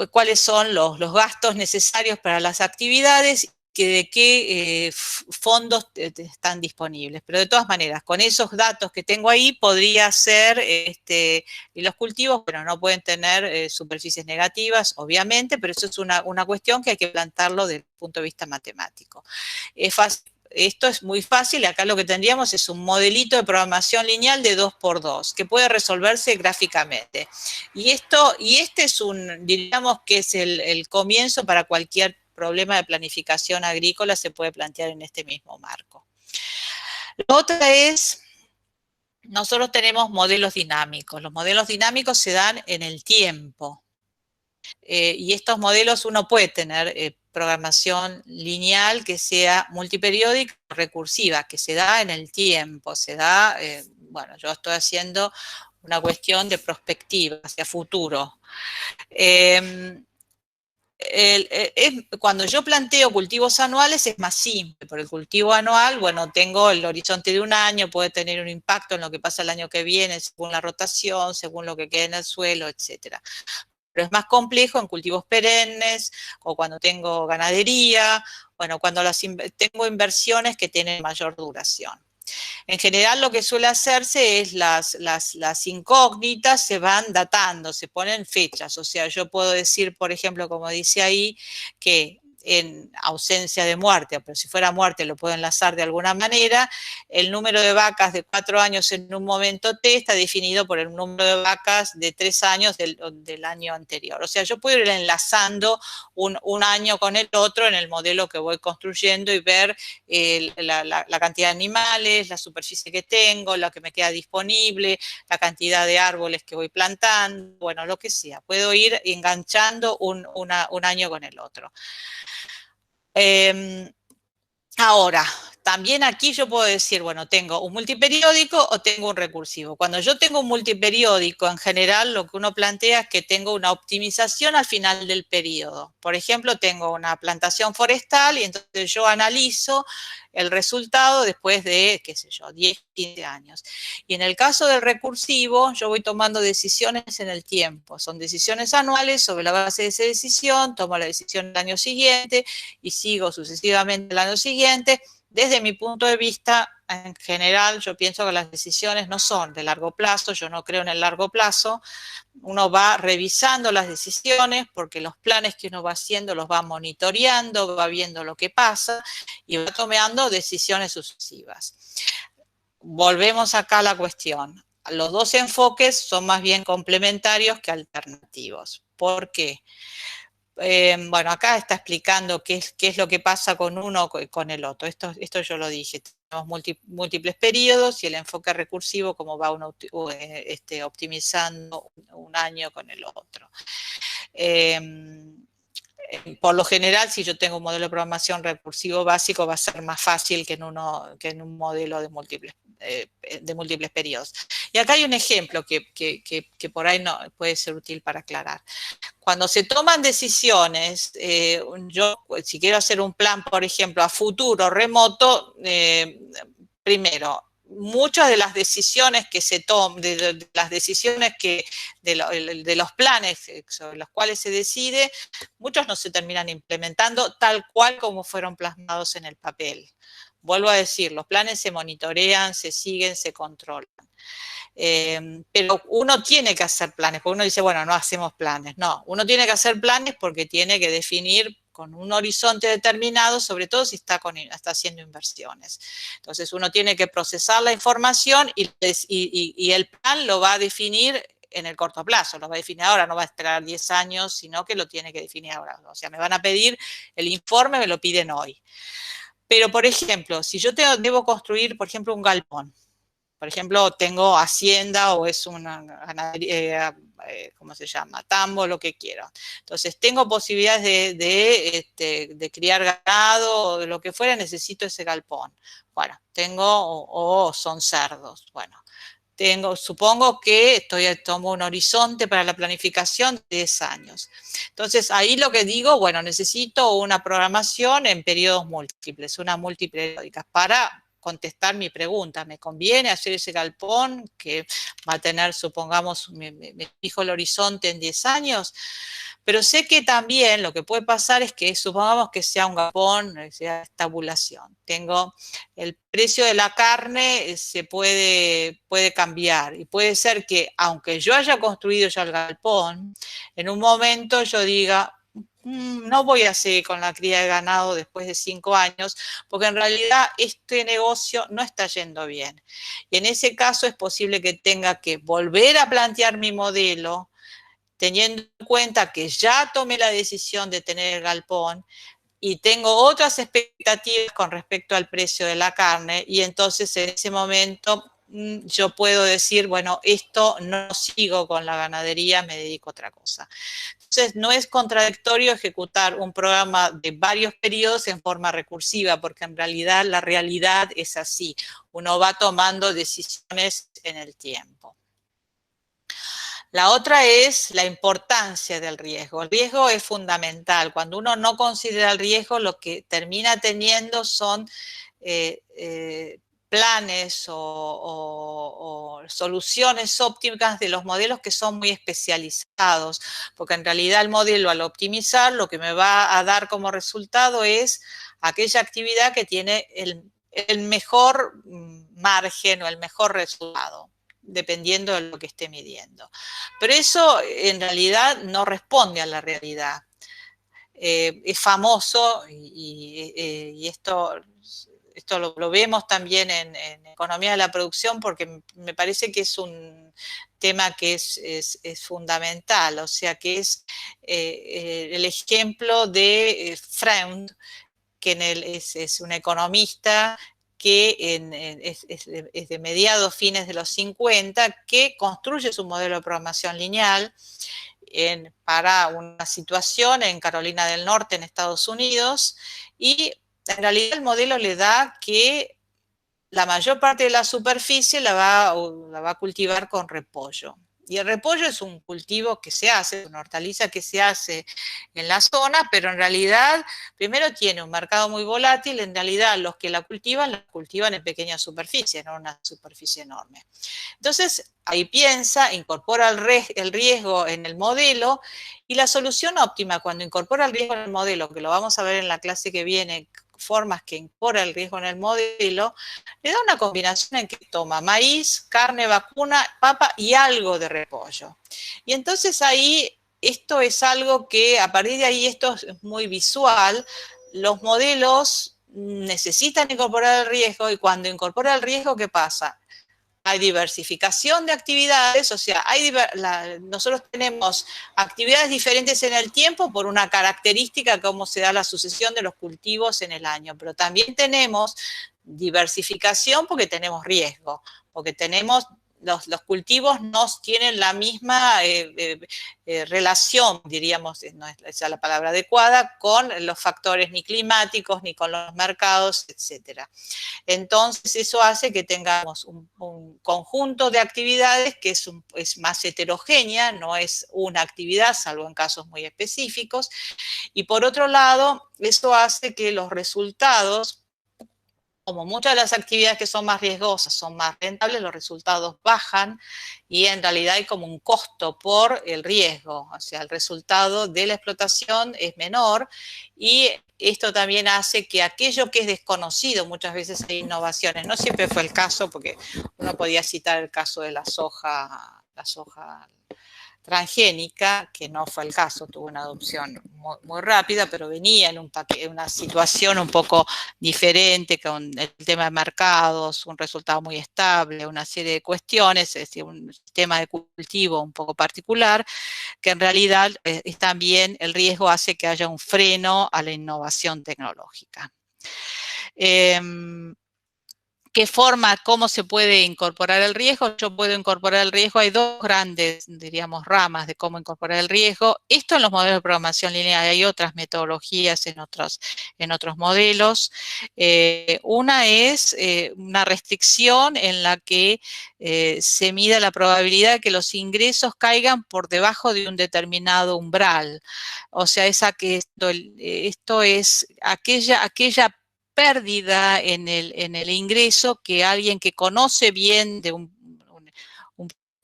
cuáles son los gastos necesarios para las actividades, de qué fondos están disponibles. Pero de todas maneras, con esos datos que tengo ahí, podría ser, y los cultivos, bueno, no pueden tener superficies negativas, obviamente, pero eso es una cuestión que hay que plantearlo desde el punto de vista matemático. Es fácil. Esto es muy fácil. Acá lo que tendríamos es un modelito de programación lineal de 2×2 que puede resolverse gráficamente. Y este es diríamos que es el comienzo para cualquier problema de planificación agrícola, se puede plantear en este mismo marco. La otra es, nosotros tenemos modelos dinámicos. Los modelos dinámicos se dan en el tiempo. Y estos modelos uno puede tener programación lineal que sea multiperiódica o recursiva, que se da en el tiempo, bueno, yo estoy haciendo una cuestión de perspectiva hacia futuro. Cuando yo planteo cultivos anuales es más simple, porque el cultivo anual, bueno, tengo el horizonte de un año, puede tener un impacto en lo que pasa el año que viene, según la rotación, según lo que quede en el suelo, etcétera. Pero es más complejo en cultivos perennes o cuando tengo ganadería, bueno, cuando tengo inversiones que tienen mayor duración. En general lo que suele hacerse es las incógnitas se van datando, se ponen fechas. O sea, yo puedo decir, por ejemplo, como dice ahí, que en ausencia de muerte, pero si fuera muerte lo puedo enlazar de alguna manera, el número de vacas de 4 años en un momento T está definido por el número de vacas de 3 años del año anterior. O sea, yo puedo ir enlazando un año con el otro en el modelo que voy construyendo y ver la cantidad de animales, la superficie que tengo, lo que me queda disponible, la cantidad de árboles que voy plantando, bueno, lo que sea. Puedo ir enganchando un año con el otro. Ahora, también aquí yo puedo decir, bueno, tengo un multiperiódico o tengo un recursivo. Cuando yo tengo un multiperiódico, en general lo que uno plantea es que tengo una optimización al final del periodo. Por ejemplo, tengo una plantación forestal y entonces yo analizo el resultado después de, qué sé yo, 10, 15 años. Y en el caso del recursivo, yo voy tomando decisiones en el tiempo. Son decisiones anuales, sobre la base de esa decisión, tomo la decisión el año siguiente y sigo sucesivamente el año siguiente. Desde mi punto de vista, en general, yo pienso que las decisiones no son de largo plazo, yo no creo en el largo plazo. Uno va revisando las decisiones porque los planes que uno va haciendo los va monitoreando, va viendo lo que pasa y va tomando decisiones sucesivas. Volvemos acá a la cuestión. Los dos enfoques son más bien complementarios que alternativos. ¿Por qué? Bueno, acá está explicando qué es lo que pasa con uno y con el otro. Esto yo lo dije. Tenemos múltiples periodos y el enfoque recursivo, como va uno optimizando un año con el otro. Por lo general, si yo tengo un modelo de programación recursivo básico, va a ser más fácil que en un modelo de múltiples periodos. Y acá hay un ejemplo que por ahí no puede ser útil para aclarar. Cuando se toman decisiones, yo si quiero hacer un plan, por ejemplo, a futuro remoto, primero, muchas de las decisiones que se toman, de las decisiones de los planes sobre los cuales se decide, muchos no se terminan implementando tal cual como fueron plasmados en el papel. Vuelvo a decir, los planes se monitorean, se siguen, se controlan. Pero uno tiene que hacer planes, porque uno dice, bueno, no hacemos planes. No, uno tiene que hacer planes porque tiene que definir con un horizonte determinado, sobre todo si está haciendo inversiones. Entonces uno tiene que procesar la información y el plan lo va a definir en el corto plazo, lo va a definir ahora, no va a esperar 10 años, sino que lo tiene que definir ahora. O sea, me van a pedir el informe, me lo piden hoy. Pero, por ejemplo, si yo debo construir, por ejemplo, un galpón, por ejemplo, tengo hacienda o es una ganadería, ¿cómo se llama? Tambo, lo que quiero. Entonces, tengo posibilidades de criar ganado o de lo que fuera, necesito ese galpón. Bueno, o son cerdos. Bueno, supongo que tomo un horizonte para la planificación de 10 años. Entonces, ahí lo que digo, bueno, necesito una programación en periodos múltiples, una multiperiódica, para contestar mi pregunta. ¿Me conviene hacer ese galpón que va a tener, supongamos, me fijo el horizonte en 10 años? Pero sé que también lo que puede pasar es que supongamos que sea un galpón, sea tabulación. Tengo el precio de la carne, se puede cambiar y puede ser que aunque yo haya construido ya el galpón, en un momento yo diga, no voy a seguir con la cría de ganado después de 5 años, porque en realidad este negocio no está yendo bien. Y en ese caso es posible que tenga que volver a plantear mi modelo, teniendo en cuenta que ya tomé la decisión de tener el galpón y tengo otras expectativas con respecto al precio de la carne, y entonces en ese momento yo puedo decir, bueno, esto no sigo con la ganadería, me dedico a otra cosa. Entonces, no es contradictorio ejecutar un programa de varios periodos en forma recursiva, porque en realidad la realidad es así. Uno va tomando decisiones en el tiempo. La otra es la importancia del riesgo. El riesgo es fundamental. Cuando uno no considera el riesgo, lo que termina teniendo son planes o soluciones óptimas de los modelos que son muy especializados, porque en realidad el modelo, al optimizar, lo que me va a dar como resultado es aquella actividad que tiene el mejor margen o el mejor resultado, dependiendo de lo que esté midiendo. Pero eso en realidad no responde a la realidad. Es famoso y esto lo vemos también en economía de la producción, porque me parece que es un tema que es fundamental, o sea que es el ejemplo de Freund, que es un economista que es de mediados, fines de los 50, que construye su modelo de programación lineal para una situación en Carolina del Norte, en Estados Unidos, y en realidad el modelo le da que la mayor parte de la superficie la va a cultivar con repollo. Y el repollo es un cultivo que se hace, una hortaliza que se hace en la zona, pero en realidad primero tiene un mercado muy volátil. En realidad los que la cultivan en pequeñas superficies, no en una superficie enorme. Entonces ahí incorpora el riesgo en el modelo, y la solución óptima cuando incorpora el riesgo en el modelo, que lo vamos a ver en la clase que viene, formas que incorpora el riesgo en el modelo, le da una combinación en que toma maíz, carne vacuna, papa y algo de repollo. Y entonces ahí, esto es algo que a partir de ahí, esto es muy visual, los modelos necesitan incorporar el riesgo, y cuando incorpora el riesgo, ¿qué pasa? Hay diversificación de actividades, o sea, nosotros tenemos actividades diferentes en el tiempo por una característica, cómo se da la sucesión de los cultivos en el año, pero también tenemos diversificación porque tenemos riesgo, porque tenemos los cultivos no tienen la misma relación, diríamos, no es esa la palabra adecuada, con los factores ni climáticos, ni con los mercados, etcétera. Entonces eso hace que tengamos un conjunto de actividades que es más heterogénea, no es una actividad, salvo en casos muy específicos. Y por otro lado, eso hace que los resultados como muchas de las actividades que son más riesgosas son más rentables, los resultados bajan y en realidad hay como un costo por el riesgo, o sea, el resultado de la explotación es menor y esto también hace que aquello que es desconocido, muchas veces hay innovaciones, no siempre fue el caso porque uno podía citar el caso de la soja transgénica, que no fue el caso, tuvo una adopción muy rápida, pero venía en una situación un poco diferente, con el tema de mercados, un resultado muy estable, una serie de cuestiones, es decir, un sistema de cultivo un poco particular, que en realidad es también el riesgo hace que haya un freno a la innovación tecnológica. ¿Qué forma, cómo se puede incorporar el riesgo? Yo puedo incorporar el riesgo, hay dos grandes, diríamos, ramas de cómo incorporar el riesgo. Esto en los modelos de programación lineal, hay otras metodologías en otros modelos. Una es una restricción en la que se mida la probabilidad de que los ingresos caigan por debajo de un determinado umbral. O sea, esto es aquella pérdida en el ingreso que alguien que conoce bien de un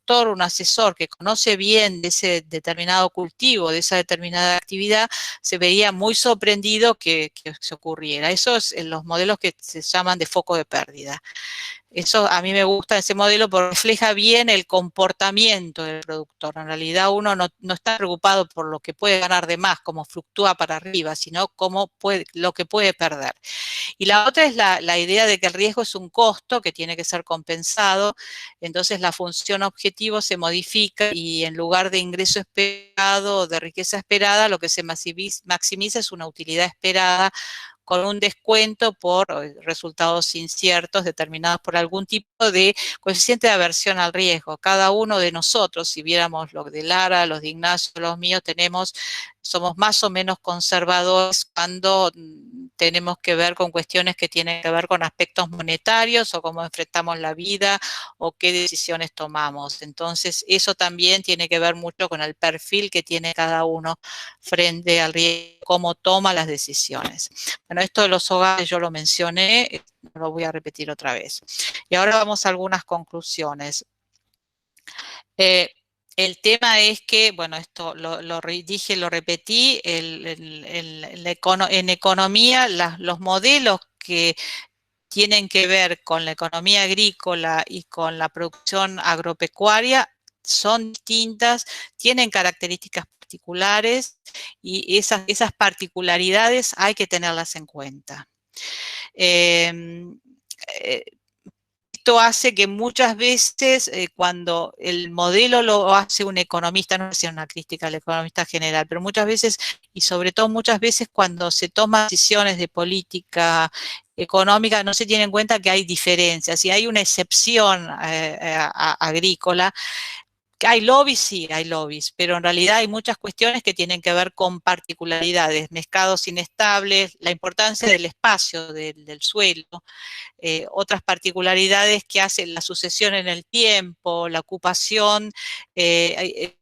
tutor, un asesor que conoce bien de ese determinado cultivo, de esa determinada actividad, se vería muy sorprendido que se ocurriera. Eso es en los modelos que se llaman de foco de pérdida. Eso a mí me gusta ese modelo porque refleja bien el comportamiento del productor. En realidad uno no está preocupado por lo que puede ganar de más, cómo fluctúa para arriba, sino lo que puede perder. Y la otra es la idea de que el riesgo es un costo que tiene que ser compensado, entonces la función objetivo se modifica y en lugar de ingreso esperado o de riqueza esperada, lo que se maximiza es una utilidad esperada con un descuento por resultados inciertos determinados por algún tipo de coeficiente de aversión al riesgo. Cada uno de nosotros, si viéramos lo de Lara, los de Ignacio, los míos, somos más o menos conservadores cuando tenemos que ver con cuestiones que tienen que ver con aspectos monetarios o cómo enfrentamos la vida o qué decisiones tomamos. Entonces, eso también tiene que ver mucho con el perfil que tiene cada uno frente al riesgo, cómo toma las decisiones. Bueno, esto de los hogares yo lo mencioné, no lo voy a repetir otra vez. Y ahora vamos a algunas conclusiones. El tema es que, bueno, esto lo dije, lo repetí, en economía los modelos que tienen que ver con la economía agrícola y con la producción agropecuaria son distintas, tienen características particulares y esas particularidades hay que tenerlas en cuenta. Esto hace que muchas veces cuando el modelo lo hace un economista, no es una crítica al economista general, pero muchas veces, y sobre todo muchas veces cuando se toman decisiones de política económica, no se tiene en cuenta que hay diferencias y hay una excepción agrícola. ¿Hay lobbies? Sí, hay lobbies, pero en realidad hay muchas cuestiones que tienen que ver con particularidades, mercados inestables, la importancia del espacio, del suelo, otras particularidades que hacen la sucesión en el tiempo, la ocupación y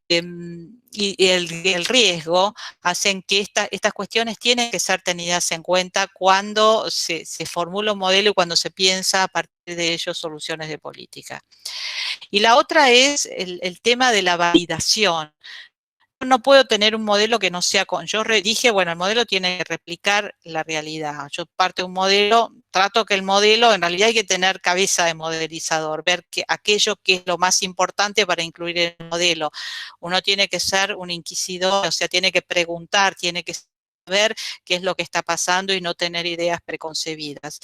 el riesgo, hacen que estas cuestiones tienen que ser tenidas en cuenta cuando se formula un modelo y cuando se piensa a partir de ello soluciones de política. Y la otra es el tema de la validación. No puedo tener un modelo que no sea yo dije, bueno, el modelo tiene que replicar la realidad. Yo parto de un modelo, trato que el modelo, en realidad hay que tener cabeza de modelizador, ver que aquello que es lo más importante para incluir en el modelo. Uno tiene que ser un inquisidor, o sea, tiene que preguntar, tiene que saber qué es lo que está pasando y no tener ideas preconcebidas.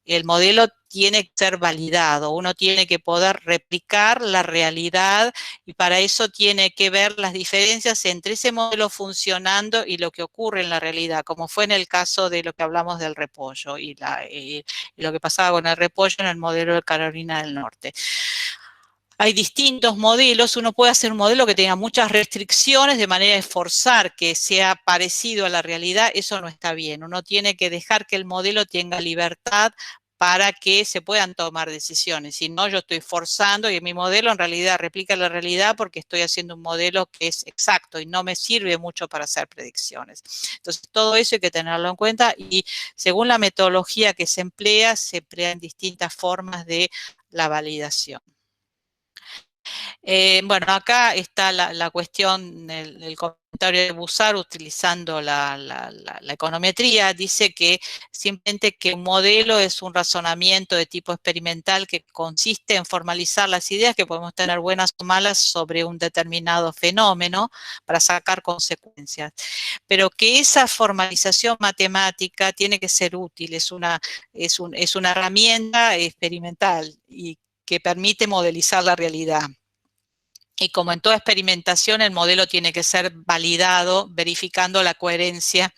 El modelo tiene que ser validado, uno tiene que poder replicar la realidad y para eso tiene que ver las diferencias entre ese modelo funcionando y lo que ocurre en la realidad, como fue en el caso de lo que hablamos del repollo y lo que pasaba con el repollo en el modelo de Carolina del Norte. Hay distintos modelos, uno puede hacer un modelo que tenga muchas restricciones de manera de forzar que sea parecido a la realidad, eso no está bien. Uno tiene que dejar que el modelo tenga libertad para que se puedan tomar decisiones. Si no, yo estoy forzando y mi modelo en realidad replica la realidad porque estoy haciendo un modelo que es exacto y no me sirve mucho para hacer predicciones. Entonces, todo eso hay que tenerlo en cuenta y según la metodología que se emplean distintas formas de la validación. Bueno, acá está la cuestión, el comentario de Bussard utilizando la econometría, dice que simplemente que un modelo es un razonamiento de tipo experimental que consiste en formalizar las ideas que podemos tener buenas o malas sobre un determinado fenómeno para sacar consecuencias, pero que esa formalización matemática tiene que ser útil, es una herramienta experimental y que permite modelizar la realidad. Y como en toda experimentación, el modelo tiene que ser validado, verificando la coherencia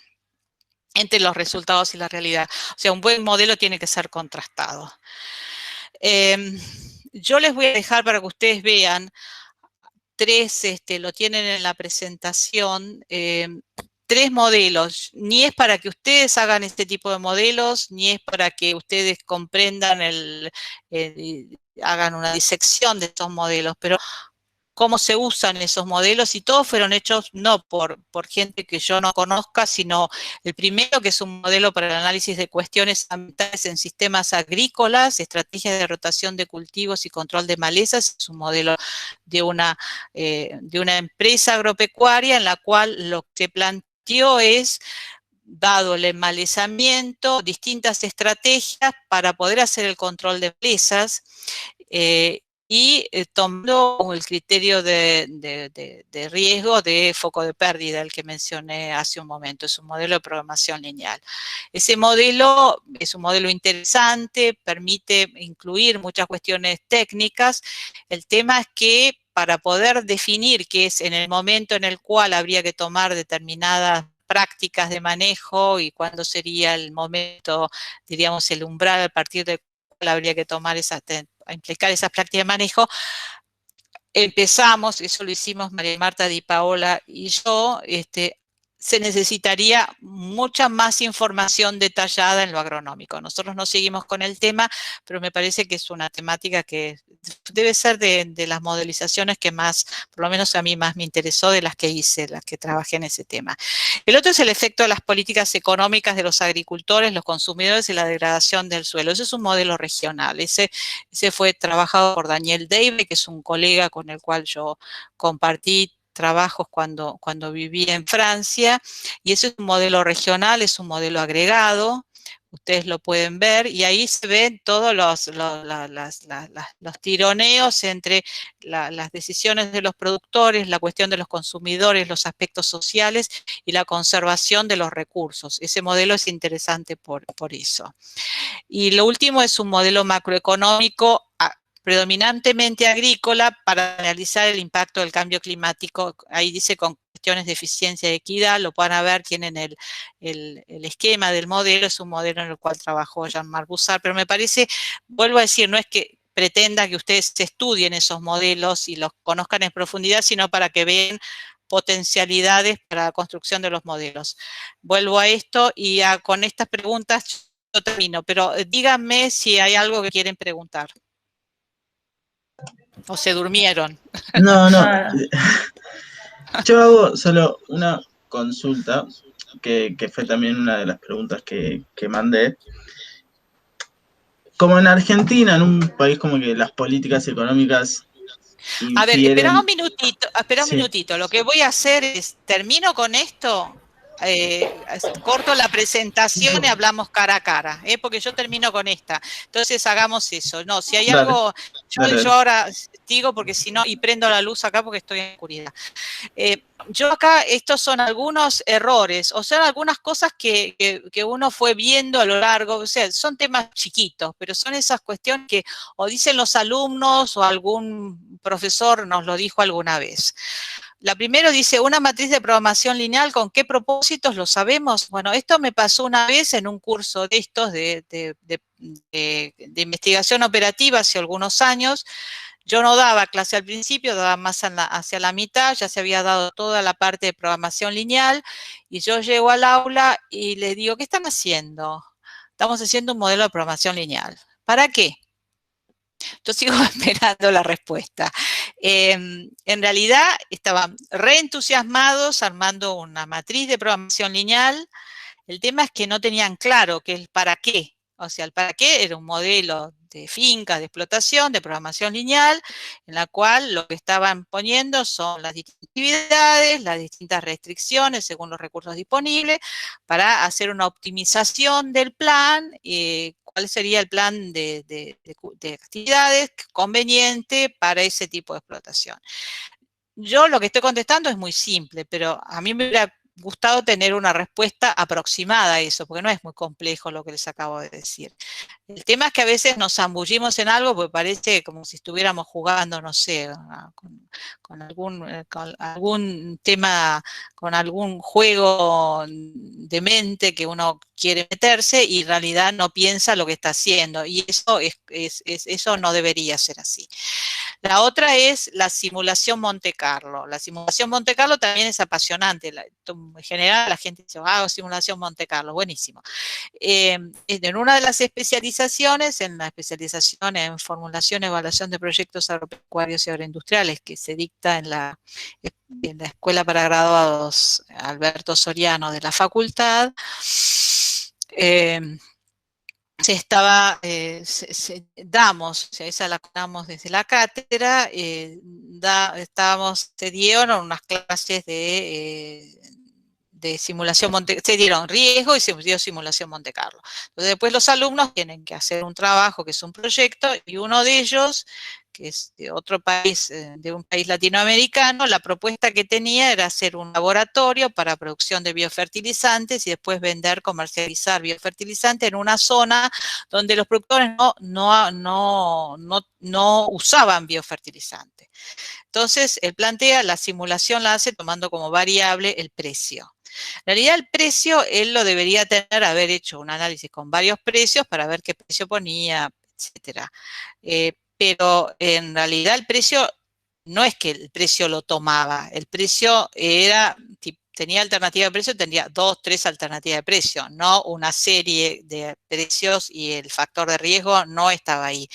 entre los resultados y la realidad. O sea, un buen modelo tiene que ser contrastado. Yo les voy a dejar para que ustedes vean tres, lo tienen en la presentación, tres modelos. Ni es para que ustedes hagan este tipo de modelos, ni es para que ustedes comprendan hagan una disección de estos modelos, pero cómo se usan esos modelos y todos fueron hechos no por gente que yo no conozca, sino el primero que es un modelo para el análisis de cuestiones ambientales en sistemas agrícolas, estrategias de rotación de cultivos y control de malezas, es un modelo de una empresa agropecuaria en la cual lo que planteó es, dado el enmalezamiento, distintas estrategias para poder hacer el control de malezas, y tomando el criterio de riesgo de foco de pérdida, el que mencioné hace un momento, es un modelo de programación lineal. Ese modelo es un modelo interesante, permite incluir muchas cuestiones técnicas. El tema es que para poder definir qué es en el momento en el cual habría que tomar determinadas prácticas de manejo y cuándo sería el momento, diríamos, el umbral a partir del cual habría que tomar a implicar esas prácticas de manejo, empezamos, eso lo hicimos María Marta Di Paola y yo, se necesitaría mucha más información detallada en lo agronómico. Nosotros no seguimos con el tema, pero me parece que es una temática que debe ser de las modelizaciones que más, por lo menos a mí más me interesó de las que hice, las que trabajé en ese tema. El otro es el efecto de las políticas económicas de los agricultores, los consumidores y la degradación del suelo. Ese es un modelo regional. Ese fue trabajado por Daniel Deive, que es un colega con el cual yo compartí trabajos cuando viví en Francia, y ese es un modelo regional, es un modelo agregado, ustedes lo pueden ver, y ahí se ven todos los tironeos entre las decisiones de los productores, la cuestión de los consumidores, los aspectos sociales y la conservación de los recursos. Ese modelo es interesante por eso. Y lo último es un modelo macroeconómico predominantemente agrícola para analizar el impacto del cambio climático. Ahí dice con cuestiones de eficiencia y equidad, lo van ver, tienen el esquema del modelo, es un modelo en el cual trabajó Jean-Marc Bussard, pero me parece, vuelvo a decir, no es que pretenda que ustedes estudien esos modelos y los conozcan en profundidad, sino para que vean potencialidades para la construcción de los modelos. Vuelvo a esto y con estas preguntas yo termino, pero díganme si hay algo que quieren preguntar. ¿O se durmieron?
No. Yo hago solo una consulta, que fue también una de las preguntas que mandé. Como en Argentina, en un país como que las políticas económicas infieren...
A ver, espera un
Sí.
minutito. Lo que voy a hacer es, termino con esto, corto la presentación y hablamos cara a cara, porque yo termino con esta. Entonces hagamos eso. No, si hay algo, yo ahora digo porque si no, y prendo la luz acá porque estoy en oscuridad. Yo acá, estos son algunos errores, o sea, algunas cosas que uno fue viendo a lo largo, o sea, son temas chiquitos, pero son esas cuestiones que o dicen los alumnos o algún profesor nos lo dijo alguna vez. La primera dice, una matriz de programación lineal, ¿con qué propósitos lo sabemos? Bueno, esto me pasó una vez en un curso de estos de investigación operativa hace algunos años. Yo no daba clase al principio, daba más hacia la mitad, ya se había dado toda la parte de programación lineal, y yo llego al aula y les digo, ¿qué están haciendo? estamos haciendo un modelo de programación lineal. ¿Para qué? Yo sigo esperando la respuesta. En realidad estaban reentusiasmados armando una matriz de programación lineal. El tema es que no tenían claro que el para qué. O sea, el para qué era un modelo de finca, de explotación, de programación lineal, en la cual lo que estaban poniendo son las distintas actividades, las distintas restricciones según los recursos disponibles, para hacer una optimización del plan, cuál sería el plan de actividades conveniente para ese tipo de explotación. Yo lo que estoy contestando es muy simple, pero a mí me hubiera gustado tener una respuesta aproximada a eso, porque no es muy complejo lo que les acabo de decir. El tema es que a veces nos zambullimos en algo porque parece como si estuviéramos jugando, no sé, con algún tema, con algún juego de mente que uno quiere meterse y en realidad no piensa lo que está haciendo. Y eso no debería ser así. La otra es la simulación Monte Carlo. La simulación Monte Carlo también es apasionante. En general la gente dice, simulación Monte Carlo, buenísimo. En una de las especializaciones, en la especialización en formulación y evaluación de proyectos agropecuarios y agroindustriales que se dicta en la Escuela para Graduados Alberto Soriano de la facultad, esa la damos desde la cátedra, se dieron unas clases de simulación se dieron riesgo y se dio simulación Monte Carlo. Entonces después los alumnos tienen que hacer un trabajo que es un proyecto y uno de ellos, que es de otro país, de un país latinoamericano, la propuesta que tenía era hacer un laboratorio para producción de biofertilizantes y después vender, comercializar biofertilizantes en una zona donde los productores no usaban biofertilizantes. Entonces, él plantea, la simulación la hace tomando como variable el precio. En realidad el precio, él lo debería haber hecho un análisis con varios precios para ver qué precio ponía, etcétera. Pero en realidad el precio, no es que el precio lo tomaba, el precio tenía alternativa de precio, tendría 2, 3 alternativas de precio, no una serie de precios y el factor de riesgo no estaba ahí.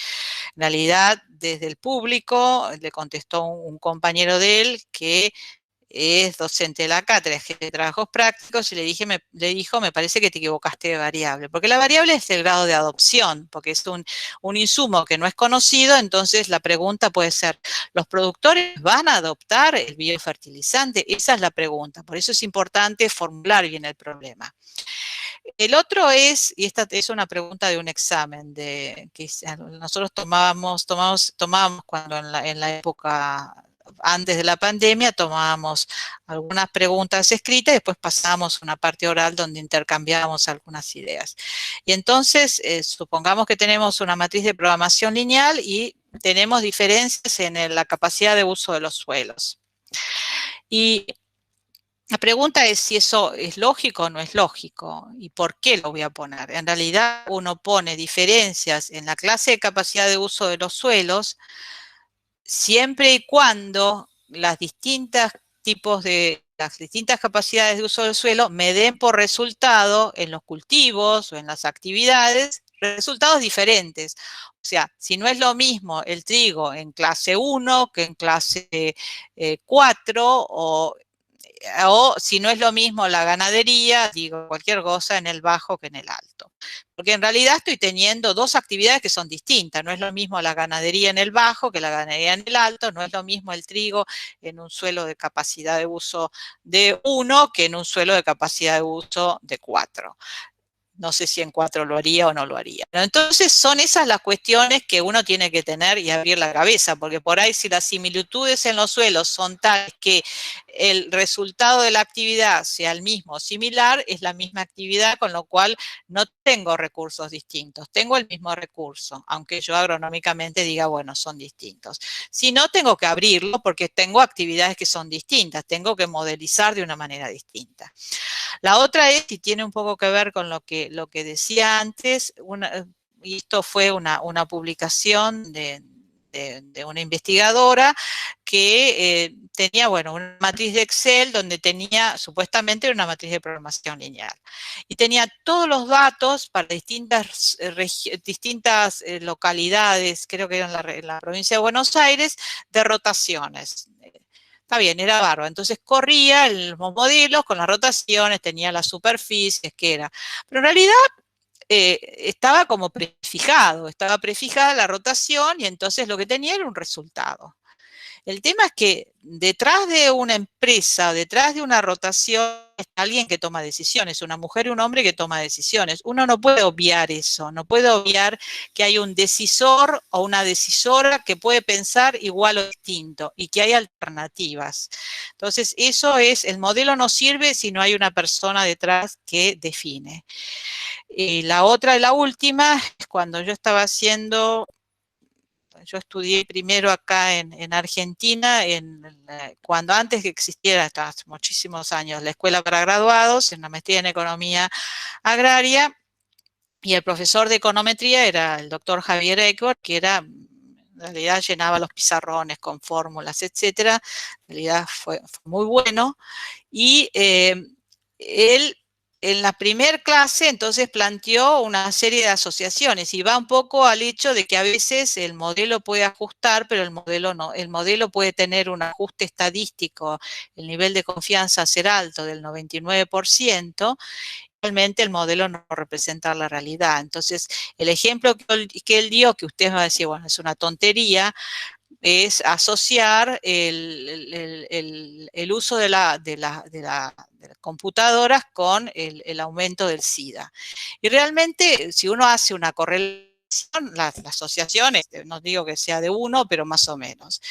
En realidad, desde el público, le contestó un compañero de él que es docente de la cátedra, es jefe de trabajos prácticos, y le dijo, me parece que te equivocaste de variable, porque la variable es el grado de adopción, porque es un insumo que no es conocido, entonces la pregunta puede ser, ¿los productores van a adoptar el biofertilizante? Esa es la pregunta, por eso es importante formular bien el problema. El otro es, y esta es una pregunta de un examen que nosotros tomábamos cuando en la época antes de la pandemia, tomábamos algunas preguntas escritas y después pasábamos una parte oral donde intercambiábamos algunas ideas. Y entonces, supongamos que tenemos una matriz de programación lineal y tenemos diferencias en la capacidad de uso de los suelos. Y la pregunta es si eso es lógico o no es lógico y por qué lo voy a poner. En realidad uno pone diferencias en la clase de capacidad de uso de los suelos siempre y cuando las distintas capacidades de uso del suelo me den por resultado en los cultivos o en las actividades resultados diferentes. O sea, si no es lo mismo el trigo en clase 1 que en clase 4 o si no es lo mismo la ganadería, digo cualquier cosa en el bajo que en el alto. Porque en realidad estoy teniendo dos actividades que son distintas. No es lo mismo la ganadería en el bajo que la ganadería en el alto. No es lo mismo el trigo en un suelo de capacidad de uso de 1 que en un suelo de capacidad de uso de 4. No sé si en 4 lo haría o no lo haría. Entonces son esas las cuestiones que uno tiene que tener y abrir la cabeza, porque por ahí si las similitudes en los suelos son tales que el resultado de la actividad sea el mismo o similar, es la misma actividad, con lo cual no tengo recursos distintos, tengo el mismo recurso, aunque yo agronómicamente diga, bueno, son distintos. Si no, tengo que abrirlo porque tengo actividades que son distintas, tengo que modelizar de una manera distinta. La otra es, y tiene un poco que ver con lo que decía antes, y esto fue una publicación de una investigadora que tenía, bueno, una matriz de Excel donde tenía supuestamente una matriz de programación lineal. Y tenía todos los datos para distintas localidades, creo que eran en la provincia de Buenos Aires, de rotaciones. Está bien, era bárbaro. Entonces corría los modelos con las rotaciones, tenía las superficies, que era. Pero en realidad estaba como estaba prefijada la rotación y entonces lo que tenía era un resultado. El tema es que detrás de una empresa, detrás de una rotación, está alguien que toma decisiones, una mujer y un hombre que toma decisiones. Uno no puede obviar eso, no puede obviar que hay un decisor o una decisora que puede pensar igual o distinto y que hay alternativas. Entonces, el modelo no sirve si no hay una persona detrás que define. Y la última, es cuando yo estudié primero acá en Argentina, cuando antes que existiera, hasta hace muchísimos años, la escuela para graduados, en una maestría en economía agraria, y el profesor de econometría era el doctor Javier Eckert, que en realidad llenaba los pizarrones con fórmulas, etcétera. En realidad fue muy bueno. Y él, en la primer clase, entonces planteó una serie de asociaciones y va un poco al hecho de que a veces el modelo puede ajustar, pero el modelo no. El modelo puede tener un ajuste estadístico, el nivel de confianza ser alto del 99%, realmente el modelo no representa la realidad. Entonces, el ejemplo que él dio, que usted va a decir, bueno, es una tontería, es asociar el uso de las computadoras con el aumento del SIDA. Y realmente, si uno hace una correlación, la asociación, no digo que sea de uno, pero más o menos.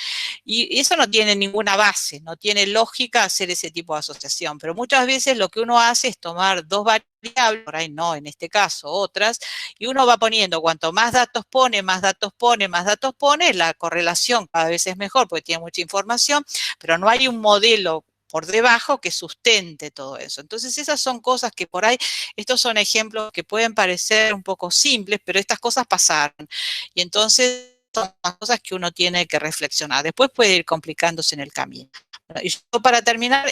Y eso no tiene ninguna base, no tiene lógica hacer ese tipo de asociación, pero muchas veces lo que uno hace es tomar dos variables, por ahí no, en este caso otras, y uno va poniendo, cuanto más datos pone, más datos pone, más datos pone, la correlación cada vez es mejor porque tiene mucha información, pero no hay un modelo por debajo que sustente todo eso. Entonces esas son cosas que por ahí, estos son ejemplos que pueden parecer un poco simples, pero estas cosas pasaron. Y entonces son las cosas que uno tiene que reflexionar. Después puede ir complicándose en el camino. Y yo, para terminar,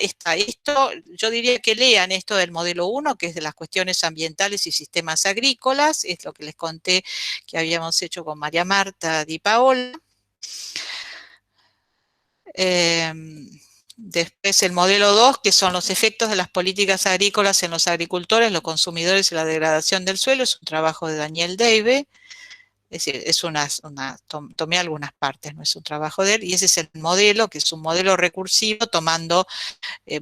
yo diría que lean esto del modelo 1, que es de las cuestiones ambientales y sistemas agrícolas, es lo que les conté que habíamos hecho con María Marta Di Paola. Después el modelo 2, que son los efectos de las políticas agrícolas en los agricultores, los consumidores y la degradación del suelo, es un trabajo de Daniel Dave. Es decir, tomé algunas partes, no es un trabajo de él, y ese es el modelo, que es un modelo recursivo, tomando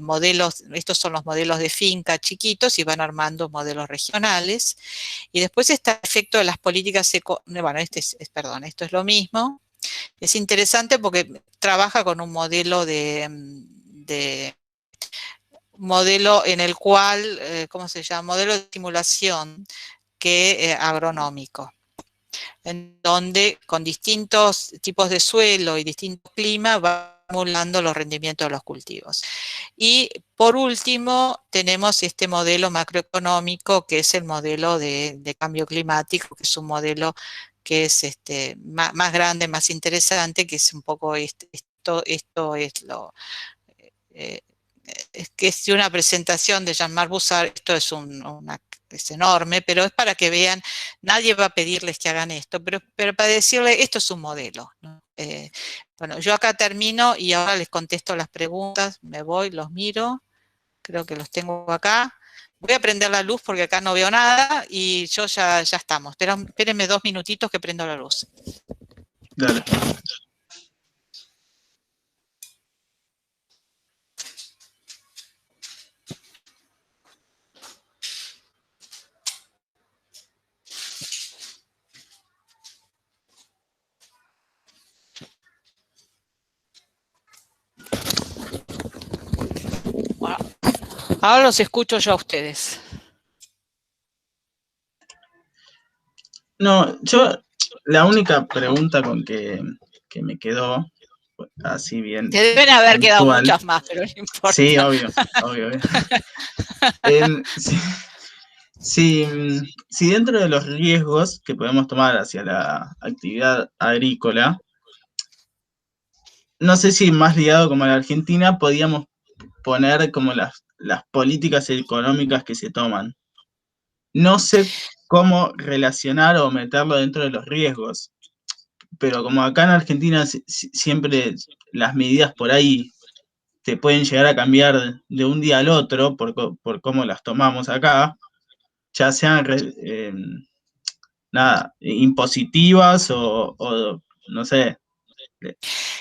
modelos, estos son los modelos de finca chiquitos y van armando modelos regionales. Y después está el efecto de las políticas, bueno, esto es lo mismo. Es interesante porque trabaja con un modelo modelo en el cual, ¿cómo se llama? Modelo de simulación agronómico, en donde con distintos tipos de suelo y distintos climas va simulando los rendimientos de los cultivos. Y por último, tenemos este modelo macroeconómico, que es el modelo de cambio climático, que es un modelo que es más grande, más interesante, que es un poco esto es lo... es que es una presentación de Jean-Marc Bussard, esto es es enorme, pero es para que vean, nadie va a pedirles que hagan esto, pero para decirles, esto es un modelo, ¿no? Bueno, yo acá termino y ahora les contesto las preguntas, me voy, los miro, creo que los tengo acá. Voy a prender la luz porque acá no veo nada y yo ya estamos. Espérenme 2 minutitos que prendo la luz.
Dale.
Bueno, ahora los escucho yo a ustedes.
No, la única pregunta con que me quedó, así bien.
Te deben haber quedado
puntual,
muchas más, pero no importa.
Sí, obvio. Si dentro de los riesgos que podemos tomar hacia la actividad agrícola, no sé si más ligado como a la Argentina, podíamos poner como las políticas económicas que se toman. No sé cómo relacionar o meterlo dentro de los riesgos, pero como acá en Argentina siempre las medidas por ahí te pueden llegar a cambiar de un día al otro por cómo las tomamos acá, ya sean nada, impositivas o no sé,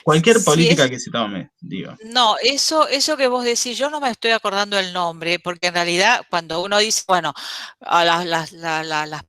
cualquier
Si
política
es,
que se tome, digo.
no, eso que vos decís, yo no me estoy acordando el nombre, porque en realidad cuando uno dice, bueno, a las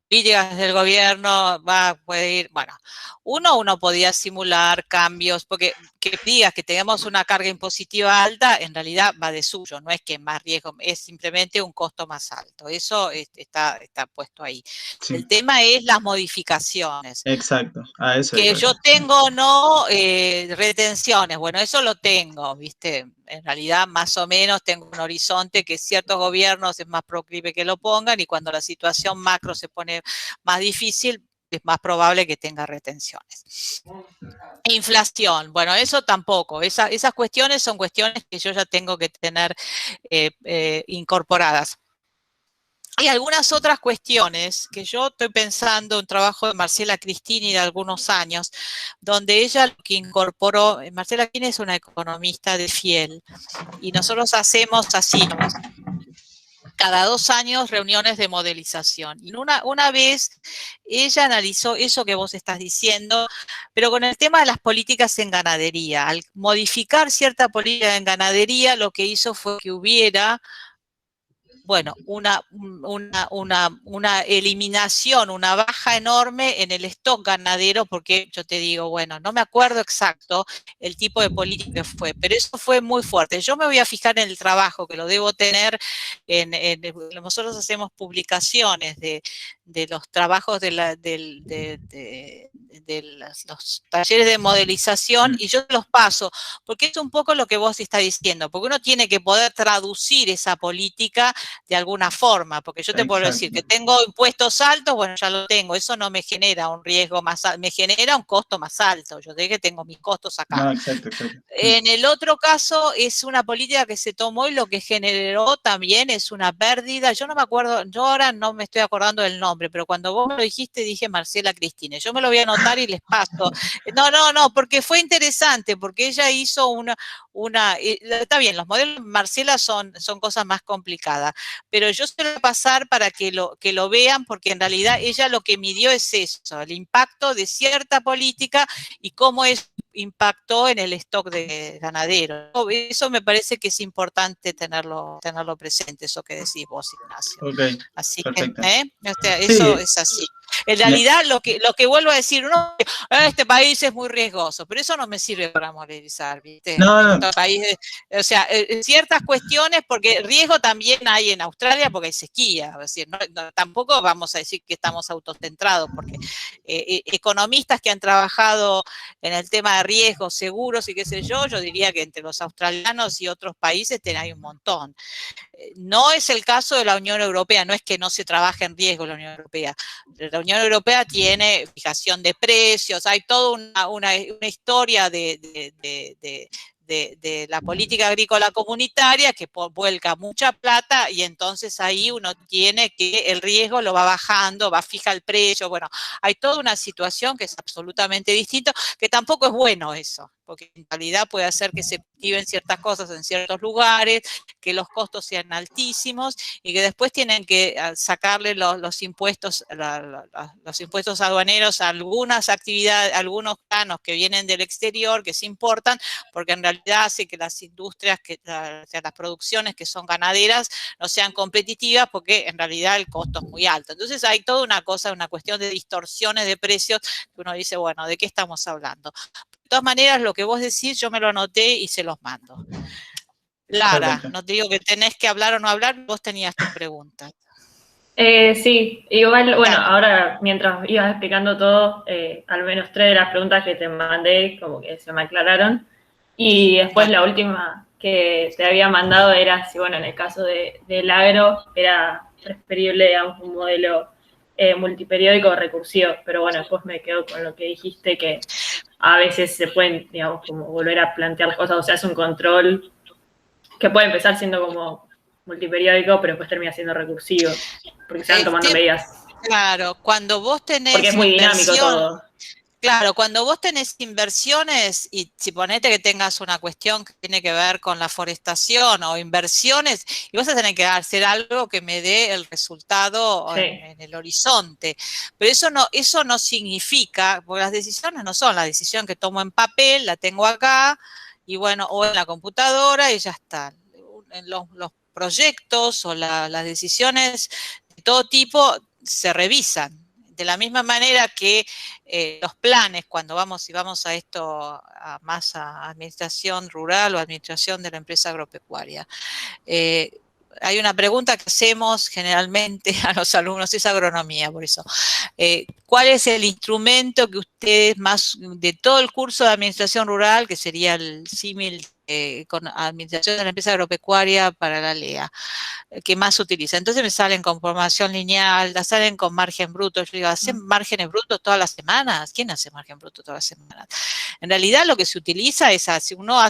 políticas del gobierno puede ir, bueno, uno podía simular cambios, porque que digas que tenemos una carga impositiva alta, en realidad va de suyo, no es que más riesgo, es simplemente un costo más alto, eso está puesto ahí. El
Sí,
tema es las modificaciones.
exacto, a eso
Que
iba yo.
yo tengo o no retenciones, bueno, eso lo tengo, ¿viste? En realidad, más o menos tengo un horizonte que ciertos gobiernos es más proclive que lo pongan y cuando la situación macro se pone más difícil, es más probable que tenga retenciones. Inflación, bueno, eso tampoco, esas cuestiones son cuestiones que yo ya tengo que tener incorporadas. Hay algunas otras cuestiones que yo estoy pensando, un trabajo de Marcela Cristini de algunos años, donde ella lo que incorporó, Marcela Cristini es una economista de Fiel, y nosotros hacemos así, cada 2 años reuniones de modelización. Y una vez ella analizó eso que vos estás diciendo, pero con el tema de las políticas en ganadería. Al modificar cierta política en ganadería, lo que hizo fue que hubiera bueno, una eliminación, una baja enorme en el stock ganadero, porque yo te digo, bueno, no me acuerdo exacto el tipo de política que fue, pero eso fue muy fuerte. Yo me voy a fijar en el trabajo, que lo debo tener, nosotros hacemos publicaciones de los trabajos de los talleres de modelización y yo los paso, porque es un poco lo que vos estás diciendo, porque uno tiene que poder traducir esa política de alguna forma, porque yo te puedo decir
Exacto.
que tengo impuestos altos, bueno, ya lo tengo, eso no me genera un riesgo más alto, me genera un costo más alto, yo sé que tengo mis costos acá.
No, exacto, exacto.
En el otro caso es una política que se tomó y lo que generó también es una pérdida, yo no me acuerdo, yo ahora no me estoy acordando del nombre, pero cuando vos me lo dijiste dije Marcela Cristine, yo me lo voy a anotar y les paso. No, porque fue interesante, porque ella hizo está bien, los modelos de Marcela son cosas más complicadas, pero yo se lo voy a pasar para que lo vean, porque en realidad ella lo que midió es eso, el impacto de cierta política y cómo impactó en el stock de ganadero. Eso me parece que es importante tenerlo presente, eso que decís vos, Ignacio.
Ok,
Así que,
perfecto.
eso
Sí,
es así. En realidad, lo que vuelvo a decir, este país es muy riesgoso, pero eso no me sirve para modelizar, ¿viste?
no, no,
Este país, o sea, ciertas cuestiones, porque riesgo también hay en Australia porque hay sequía, es decir, tampoco vamos a decir que estamos autocentrados, porque economistas que han trabajado en el tema de riesgos, seguros y qué sé yo diría que entre los australianos y otros países hay un montón. No es el caso de la Unión Europea, no es que no se trabaje en riesgo la Unión Europea. La Unión Europea tiene fijación de precios, hay toda una historia de la política agrícola comunitaria que vuelca mucha plata y entonces ahí uno tiene que el riesgo lo va bajando, va fija el precio, bueno, hay toda una situación que es absolutamente distinta, que tampoco es bueno eso, porque en realidad puede hacer que se cultiven ciertas cosas en ciertos lugares, que los costos sean altísimos y que después tienen que sacarle los impuestos, los impuestos aduaneros a algunas actividades, algunos granos que vienen del exterior, que se importan, porque en realidad hace que las industrias, las producciones que son ganaderas no sean competitivas porque en realidad el costo es muy alto. Entonces hay toda una cuestión de distorsiones de precios que uno dice, bueno, ¿de qué estamos hablando? De todas maneras, lo que vos decís, yo me lo anoté y se los mando. Lara,
perfecto.
no te digo que tenés que hablar o no hablar, vos tenías tus preguntas.
Sí, igual, bueno,
Dale.
ahora mientras ibas explicando todo, al menos 3 de las preguntas que te mandé como que se me aclararon. Y después
Bueno,
la última que te había mandado era si, bueno, en el caso del agro era preferible, digamos, un modelo multiperiódico o recursivo. Pero bueno, después me quedo con lo que dijiste que a veces se pueden, digamos, como volver a plantear las cosas, o sea, es un control que puede empezar siendo como multiperiódico, pero después termina siendo recursivo, porque se van tomando medidas.
Claro, cuando vos tenés
Porque es muy dinámico todo.
Claro, cuando vos tenés inversiones, y si ponete que tengas una cuestión que tiene que ver con la forestación o inversiones, y vas a tener que hacer algo que me dé el resultado en el horizonte. Pero eso no significa, porque las decisiones no son la decisión que tomo en papel, la tengo acá, y bueno, o en la computadora y ya está. En los proyectos o las decisiones de todo tipo se revisan. De la misma manera que los planes, cuando vamos a esto, más a administración rural o administración de la empresa agropecuaria, hay una pregunta que hacemos generalmente a los alumnos, es agronomía, por eso. ¿Cuál es el instrumento que ustedes más, de todo el curso de administración rural, que sería el símil con administración de la empresa agropecuaria para la LEA, que más se utiliza? Entonces me salen con formación lineal, salen con margen bruto. Yo digo, ¿hacen márgenes brutos todas las semanas? ¿Quién hace margen bruto todas las semanas? En realidad lo que se utiliza es, uno ha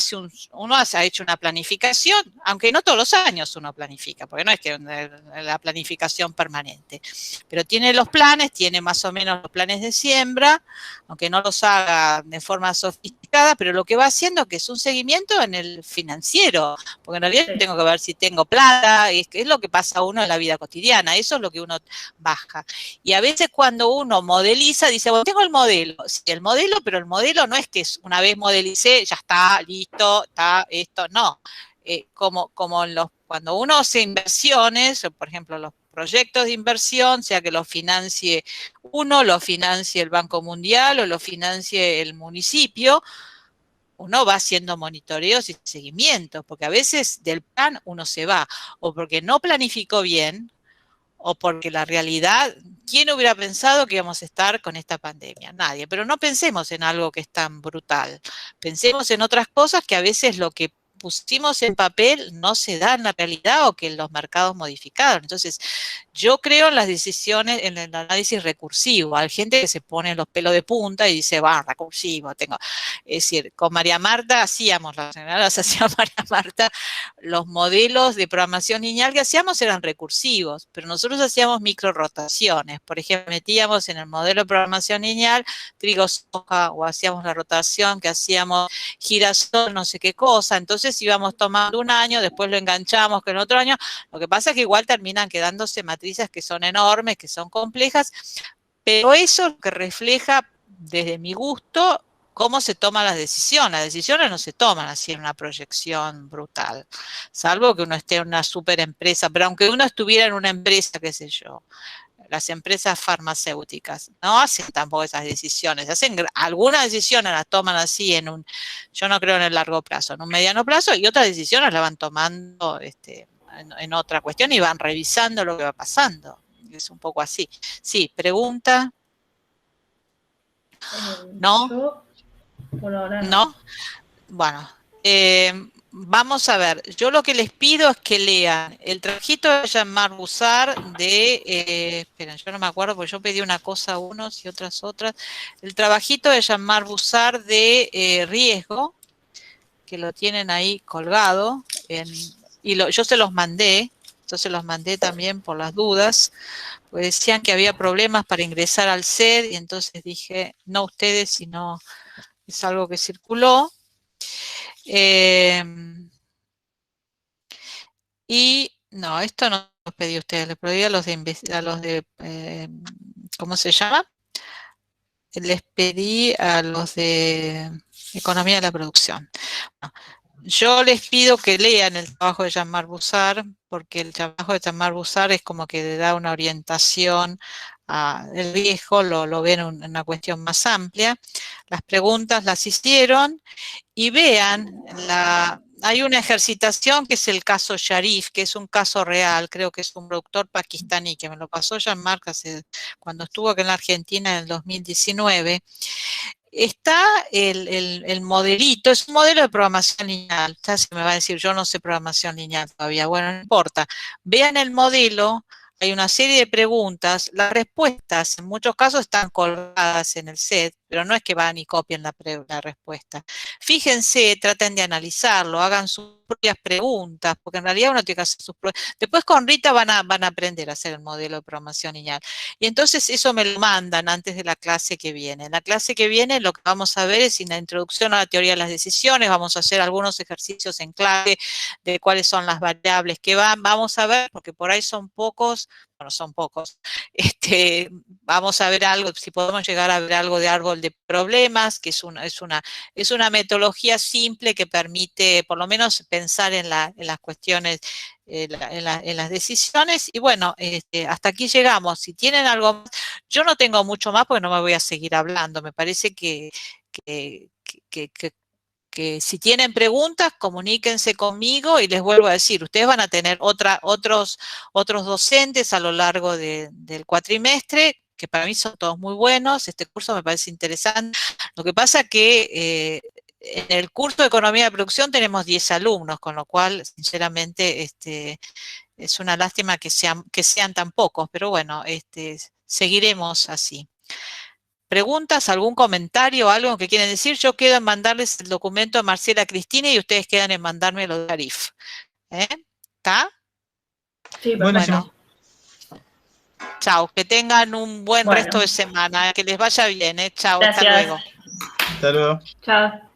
hecho una planificación, aunque no todos los años uno planifica, porque no es que la planificación permanente, pero tiene los planes, tiene más o menos los planes de siembra, aunque no los haga de forma sofisticada, pero lo que va haciendo que es un seguimiento en el financiero, porque en realidad tengo que ver si tengo plata, es lo que pasa a uno en la vida cotidiana, eso es lo que uno baja. Y a veces cuando uno modeliza, dice, bueno, tengo el modelo, sí, el modelo, pero el modelo no es que una vez modelicé, ya está, listo, está esto, no. Cuando uno hace inversiones, por ejemplo, los proyectos de inversión, sea que lo financie uno, lo financie el Banco Mundial o lo financie el municipio, uno va haciendo monitoreos y seguimientos, porque a veces del plan uno se va, o porque no planificó bien, o porque la realidad, ¿quién hubiera pensado que íbamos a estar con esta pandemia? Nadie, pero no pensemos en algo que es tan brutal, pensemos en otras cosas que a veces lo que pusimos en papel no se da en la realidad o que los mercados modificaron. Entonces, yo creo en las decisiones, en el análisis recursivo. Hay gente que se pone los pelos de punta y dice, va, recursivo, tengo. Es decir, con María Marta hacíamos, las señoras hacía María Marta, los modelos de programación lineal que hacíamos eran recursivos, pero nosotros hacíamos micro rotaciones. Por ejemplo, metíamos en el modelo de programación lineal trigo, soja, o hacíamos la rotación que hacíamos girasol, no sé qué cosa. Entonces íbamos tomando un año, después lo enganchamos con otro año. Lo que pasa es que igual terminan quedándose matrices que son enormes, que son complejas, pero eso es lo que refleja, desde mi gusto, cómo se toman las decisiones. Las decisiones no se toman así en una proyección brutal, salvo que uno esté en una super empresa, pero aunque uno estuviera en una empresa, qué sé yo, las empresas farmacéuticas no hacen tampoco esas decisiones, algunas decisiones las toman así yo no creo en el largo plazo, en un mediano plazo, y otras decisiones las van tomando en otra cuestión y van revisando lo que va pasando. Es un poco así. Sí, pregunta. ¿No?
Yo, por ahora
¿No? Bueno, vamos a ver. Yo lo que les pido es que lean el trabajito de Jean-Marc Bussard esperen, yo no me acuerdo porque yo pedí una cosa a unos y otras. El trabajito de Jean-Marc Bussard de riesgo, que lo tienen ahí colgado, yo se los mandé. Yo se los mandé también por las dudas, pues decían que había problemas para ingresar al SED y entonces dije, no ustedes, sino es algo que circuló. Y no, esto no los pedí a ustedes, les pedí a los de ¿cómo se llama? Les pedí a los de Economía de la Producción. Bueno, yo les pido que lean el trabajo de Jean-Marc Bussard, porque el trabajo de Jean-Marc Bussard es como que le da una orientación el riesgo, lo ven en una cuestión más amplia. Las preguntas las hicieron y vean, hay una ejercitación que es el caso Sharif, que es un caso real, creo que es un productor pakistaní, que me lo pasó Jean-Marc cuando estuvo aquí en la Argentina en el 2019. Está el modelito, es un modelo de programación lineal. Ya se me va a decir, yo no sé programación lineal todavía. Bueno, no importa. Vean el modelo, hay una serie de preguntas. Las respuestas en muchos casos están colgadas en el set. pero no es que van y copien la respuesta. Fíjense, traten de analizarlo, hagan sus propias preguntas, porque en realidad uno tiene que hacer sus propias. Después con Rita van a aprender a hacer el modelo de programación lineal. Y entonces eso me lo mandan antes de la clase que viene. En la clase que viene lo que vamos a ver es la introducción a la teoría de las decisiones, vamos a hacer algunos ejercicios en clave de cuáles son las variables que vamos a ver, porque por ahí son pocos, bueno, son pocos, vamos a ver algo, si podemos llegar a ver algo de árbol de problemas, que es una metodología simple que permite por lo menos pensar en las cuestiones, en las decisiones. Y bueno, hasta aquí llegamos. Si tienen algo más, yo no tengo mucho más porque no me voy a seguir hablando. Me parece que si tienen preguntas, comuníquense conmigo y les vuelvo a decir, ustedes van a tener otros docentes a lo largo del cuatrimestre, que para mí son todos muy buenos. Este curso me parece interesante. Lo que pasa que en el curso de Economía de Producción tenemos 10 alumnos, con lo cual, sinceramente, es una lástima que sean tan pocos, pero bueno, seguiremos así. ¿Preguntas, algún comentario, algo que quieren decir? Yo quedo en mandarles el documento a Marcela Cristina y ustedes quedan en mandarme lo de Arif. ¿Está?
Sí,
Buenísimo.
Bueno. Chao, que tengan un buen resto de semana, que les vaya bien. Chao, hasta
Gracias.
luego.
Hasta luego.
Chao.